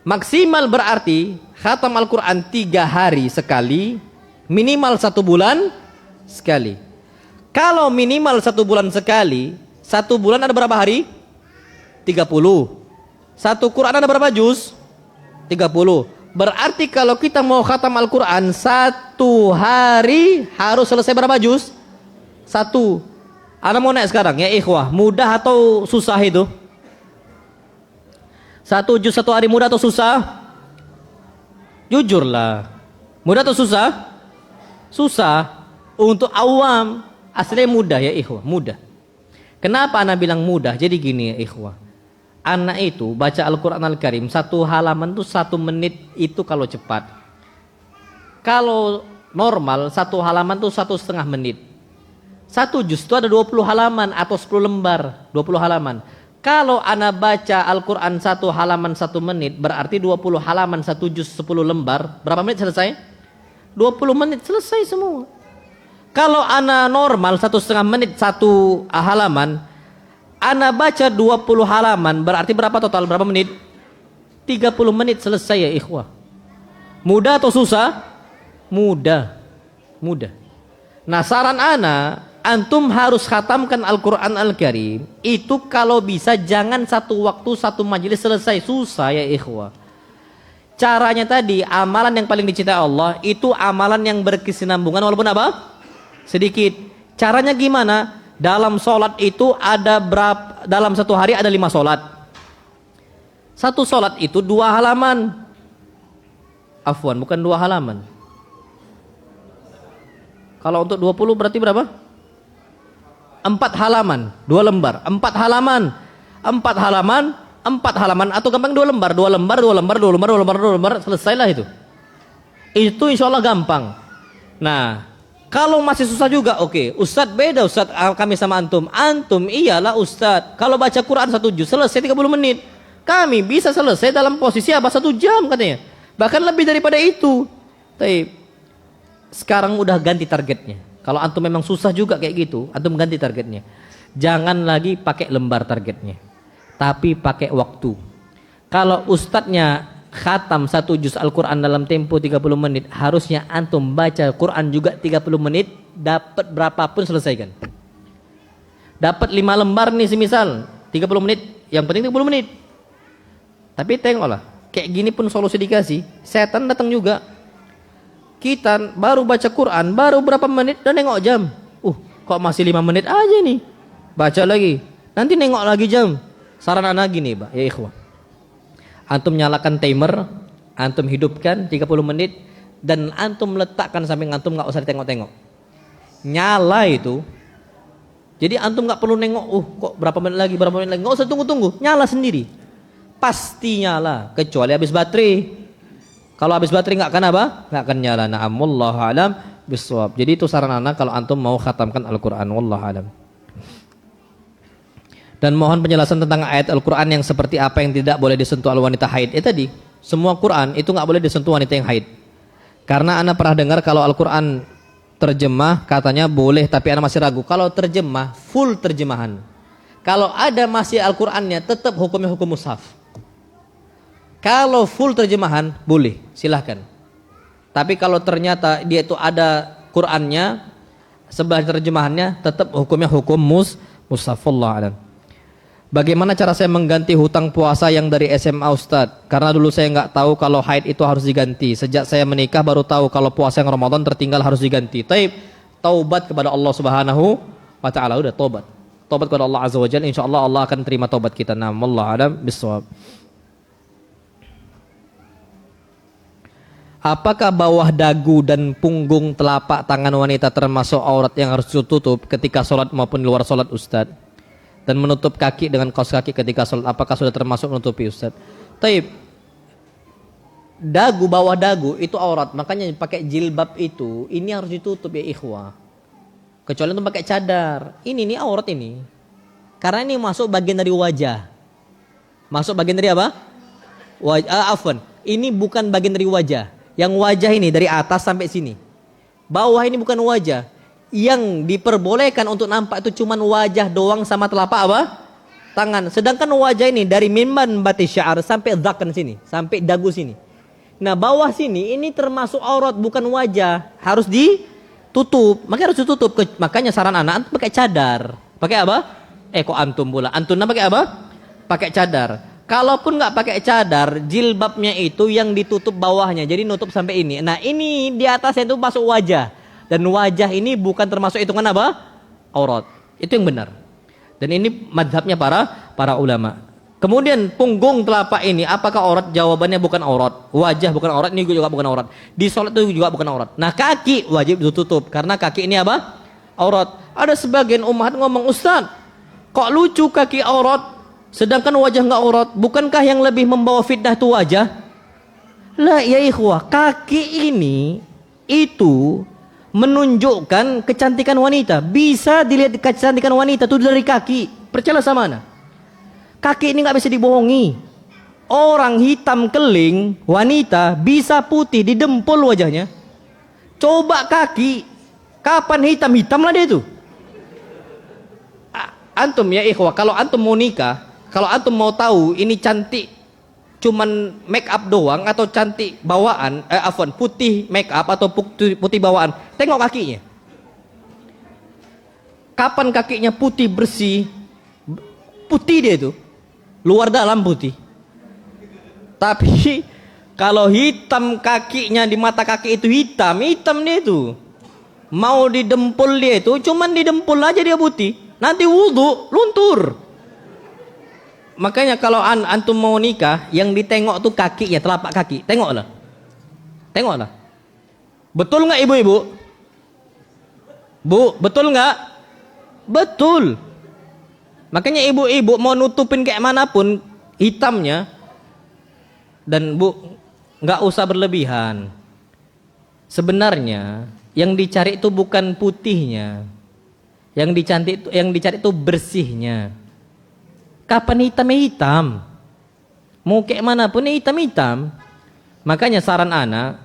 Maksimal berarti khatam Al-Quran 3 hari sekali, minimal 1 bulan sekali. Kalau minimal 1 bulan sekali, 1 bulan ada berapa hari? 30. 1 Quran ada berapa juz? 30. Berarti kalau kita mau khatam Al-Quran 1 hari harus selesai berapa juz? 1. Ana mau naik sekarang ya ikhwah, mudah atau susah itu? 1 juz 1 hari mudah atau susah? Jujurlah. Mudah atau susah? Susah. Untuk awam aslinya mudah ya ikhwah, mudah. Kenapa ana bilang mudah? Jadi gini ya ikhwah. Anak itu baca Al-Quran Al-Karim 1 halaman tuh 1 menit itu kalau cepat. Kalau normal 1 halaman tuh 1,5 menit. 1 juz itu ada 20 halaman atau 10 lembar, 20 halaman. Kalau ana baca Al-Quran 1 halaman 1 menit, berarti 20 halaman 1 juz 10 lembar, berapa menit selesai? 20 menit selesai semua. Kalau ana normal 1,5 menit 1 halaman, ana baca 20 halaman, berarti berapa total? Berapa menit? 30 menit selesai ya ikhwah. Mudah atau susah? Mudah. Mudah. Nah, saran ana, antum harus khatamkan Al-Quran Al-Karim. Itu kalau bisa jangan satu waktu, satu majelis selesai. Susah ya ikhwah. Caranya tadi, amalan yang paling dicintai Allah, itu amalan yang berkesinambungan walaupun apa? Sedikit. Caranya gimana? Dalam sholat itu ada berapa? Dalam satu hari ada 5 sholat. Satu sholat itu 2 halaman. Afwan, bukan 2 halaman. Kalau untuk 20 berarti berapa? 4 halaman, 2 lembar. 4 halaman, 4 halaman, 4 halaman. Atau gampang 2 lembar, 2 lembar, 2 lembar, 2 lembar, 2 lembar, 2 lembar. Selesailah itu. Itu insya Allah gampang. Nah, kalau masih susah juga, oke. Ustadz beda, Ustadz kami sama antum. Antum iyalah Ustadz. Kalau baca Quran 1 juz selesai 30 menit. Kami bisa selesai dalam posisi apa? 1 jam katanya. Bahkan lebih daripada itu. Tapi sekarang udah ganti targetnya. Kalau antum memang susah juga kayak gitu, antum ganti targetnya. Jangan lagi pakai lembar targetnya, tapi pakai waktu. Kalau ustadznya khatam 1 juz Al-Quran dalam tempo 30 menit, harusnya antum baca Quran juga 30 menit, dapat berapapun selesaikan. Dapat 5 lembar nih semisal 30 menit, yang penting 30 menit. Tapi tengoklah, kayak gini pun solusi dikasih, setan datang juga. Kita baru baca Quran, baru berapa menit dan nengok jam. Kok masih 5 menit aja nih. Baca lagi, nanti nengok lagi jam. Saran anak gini, Pak, ya ikhwah. Antum nyalakan timer, antum hidupkan 30 menit, dan antum letakkan samping antum, nggak usah ditengok-tengok. Nyala itu. Jadi antum nggak perlu nengok, kok berapa menit lagi, nggak usah tunggu-tunggu, nyala sendiri. Pasti nyala, kecuali habis baterai. Kalau habis baterai nggak akan apa? Nggak akan nyala. Na'am, wallahu alam bisawab. Jadi itu saran anak kalau antum mau khatamkan Al-Quran, wallahu alam. Dan mohon penjelasan tentang ayat Al-Quran yang seperti apa yang tidak boleh disentuh oleh wanita haid. Tadi semua Quran itu nggak boleh disentuh wanita yang haid. Karena anak pernah dengar kalau Al-Quran terjemah katanya boleh, tapi anak masih ragu. Kalau terjemah full terjemahan. Kalau ada masih Al-Qurannya tetap hukumnya hukum mushaf. Kalau full terjemahan boleh, silahkan. Tapi kalau ternyata dia itu ada Qurannya, sebelah terjemahannya, tetap hukumnya hukum mushaf. Wallahu a'lam. Bagaimana cara saya mengganti hutang puasa yang dari SMA Ustadz? Karena dulu saya nggak tahu kalau haid itu harus diganti. Sejak saya menikah baru tahu kalau puasa yang Ramadan tertinggal harus diganti. Taubat kepada Allah Subhanahu wa taala. Udah taubat. Taubat kepada Allah Azza wa Jalla, insyaallah Allah akan terima taubat kita. Nah, wallahu a'lam bissawab. Apakah bawah dagu dan punggung telapak tangan wanita termasuk aurat yang harus ditutup ketika sholat maupun di luar sholat Ustadz? Dan menutup kaki dengan kaos kaki ketika sholat, apakah sudah termasuk menutupi Ustadz? Taib, dagu, bawah dagu itu aurat, makanya pakai jilbab itu, ini harus ditutup ya ikhwah. Kecuali untuk pakai cadar, ini aurat ini. Karena ini masuk bagian dari wajah. Masuk bagian dari apa? Afwan, ini bukan bagian dari wajah. Yang wajah ini dari atas sampai sini. Bawah ini bukan wajah. Yang diperbolehkan untuk nampak itu cuman wajah doang sama telapak apa? Tangan. Sedangkan wajah ini dari mimban batis sya'r sampai dhakan sini, sampai dagu sini. Nah, bawah sini ini termasuk aurat, bukan wajah. Harus ditutup. Makanya harus ditutup. Makanya saran anak pakai cadar. Pakai apa? Kok antum pula? Antumnya pakai apa? Pakai cadar. Kalaupun nggak pakai cadar, jilbabnya itu yang ditutup bawahnya, jadi nutup sampai ini. Nah, ini di atasnya itu masuk wajah, dan wajah ini bukan termasuk hitungan apa? Aurat. Itu yang benar. Dan ini madhabnya para ulama. Kemudian punggung telapak ini, apakah aurat? Jawabannya bukan aurat. Wajah bukan aurat, ini juga bukan aurat. Di sholat itu juga bukan aurat. Nah, kaki wajib ditutup karena kaki ini apa? Aurat. Ada sebagian umat ngomong, Ustaz, kok lucu kaki aurat? Sedangkan wajah nggak aurat, bukankah yang lebih membawa fitnah itu wajah? Lah ya ikhwah, kaki ini itu menunjukkan kecantikan wanita. Bisa dilihat kecantikan wanita itu dari kaki. Percaya sama ana. Kaki ini nggak bisa dibohongi. Orang hitam keling, wanita bisa putih di dempul wajahnya. Coba kaki, kapan hitam lah dia itu. Antum ya ikhwah, kalau antum mau nikah, kalau antum mau tahu ini cantik cuman make up doang atau cantik bawaan, putih make up atau putih bawaan, tengok kakinya. Kapan kakinya putih bersih, putih dia itu, luar dalam putih. Tapi kalau hitam kakinya, di mata kaki itu hitam dia itu. Mau didempul dia itu, cuman didempul aja dia putih. Nanti wudu, luntur. Makanya kalau antum mau nikah, yang ditengok tuh kakinya, telapak kaki. Tengoklah. Betul nggak ibu-ibu? Bu, betul nggak? Betul. Makanya ibu-ibu mau nutupin kayak manapun hitamnya, dan bu, nggak usah berlebihan. Sebenarnya yang dicari itu bukan putihnya, yang dicari itu bersihnya. Kapan hitamnya hitam, mau kayak manapun hitam. Makanya saran anak,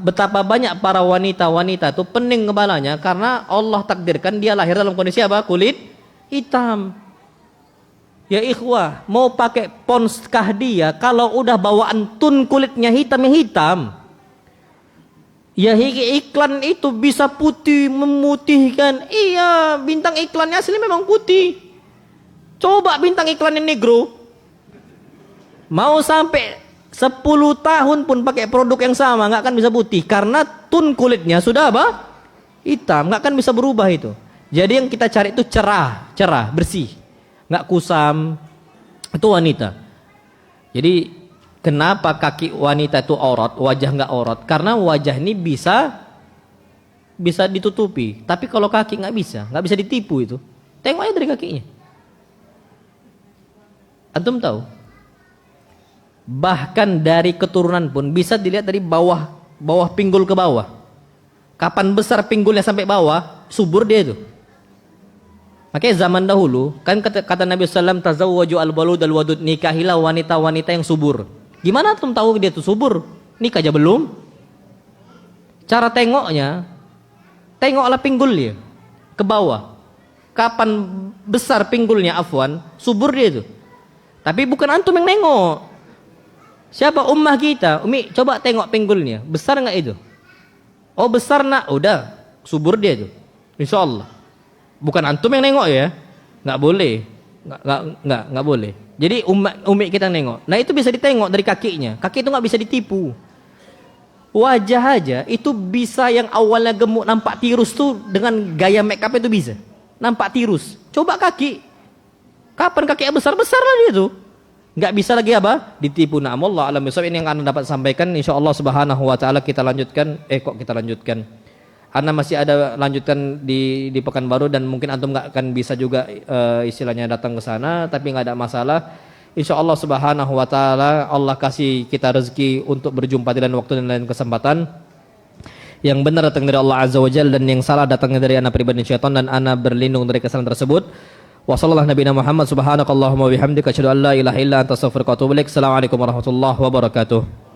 betapa banyak para wanita itu pening kepalanya karena Allah takdirkan dia lahir dalam kondisi apa? Kulit hitam. Ya ikhwah, mau pakai pons kah dia kalau udah bawaan tun kulitnya hitam. Ya iklan itu bisa putih memutihkan. Iya, bintang iklannya asli memang putih. Coba bintang iklannya negro. Mau sampai 10 tahun pun pakai produk yang sama nggak akan bisa putih karena tun kulitnya sudah apa? Hitam, nggak akan bisa berubah itu. Jadi yang kita cari itu cerah, bersih, nggak kusam. Itu wanita. Jadi kenapa kaki wanita itu aurat, wajah nggak aurat? Karena wajah ini bisa ditutupi. Tapi kalau kaki nggak bisa ditipu itu. Tengok aja dari kakinya. Antum tahu? Bahkan dari keturunan pun bisa dilihat dari bawah pinggul ke bawah. Kapan besar pinggulnya sampai bawah, subur dia itu. Makanya zaman dahulu kan kata Nabi SAW, tazawwaju al-balud al-wadud, nikahilah wanita-wanita yang subur. Gimana antum tahu dia itu subur? Nikah aja belum. Cara tengoklah pinggulnya ke bawah. Kapan besar pinggulnya, subur dia itu. Tapi bukan antum yang nengok. Siapa? Ummah kita. Umi, coba tengok pinggulnya. Besar nggak itu? Oh besar nak. Udah, subur dia itu. Insya Allah. Bukan antum yang nengok ya. Nggak boleh. Nggak boleh. Jadi umi kita nengok. Nah itu bisa ditengok dari kakinya. Kaki itu nggak bisa ditipu. Wajah aja itu bisa yang awalnya gemuk nampak tirus tuh dengan gaya make up itu bisa. Nampak tirus. Coba kaki. Kapan kakinya besar-besar lah dia tuh. Nggak bisa lagi apa? Ditipu. Nah, Allah alam bisawab, ini yang anak dapat sampaikan. Insyaallah subhanahu wa ta'ala kita lanjutkan. Kita lanjutkan. Ana masih ada lanjutan di Pekanbaru dan mungkin antum nggak akan bisa juga istilahnya datang ke sana, tapi nggak ada masalah. Insyaallah subhanahu wa ta'ala Allah kasih kita rezeki untuk berjumpa di lain waktu dan lain kesempatan. Yang benar datang dari Allah Azza wa Jalla dan yang salah datangnya dari anak pribadi syaitan, dan ana berlindung dari kesalahan tersebut. Wa sallallahu nabiyana Muhammad subhanakallahumma wa bihamdika asyhadu an la ilaha illa anta astaghfiruka wa atubu ilaik. Assalamualaikum warahmatullahi wabarakatuh.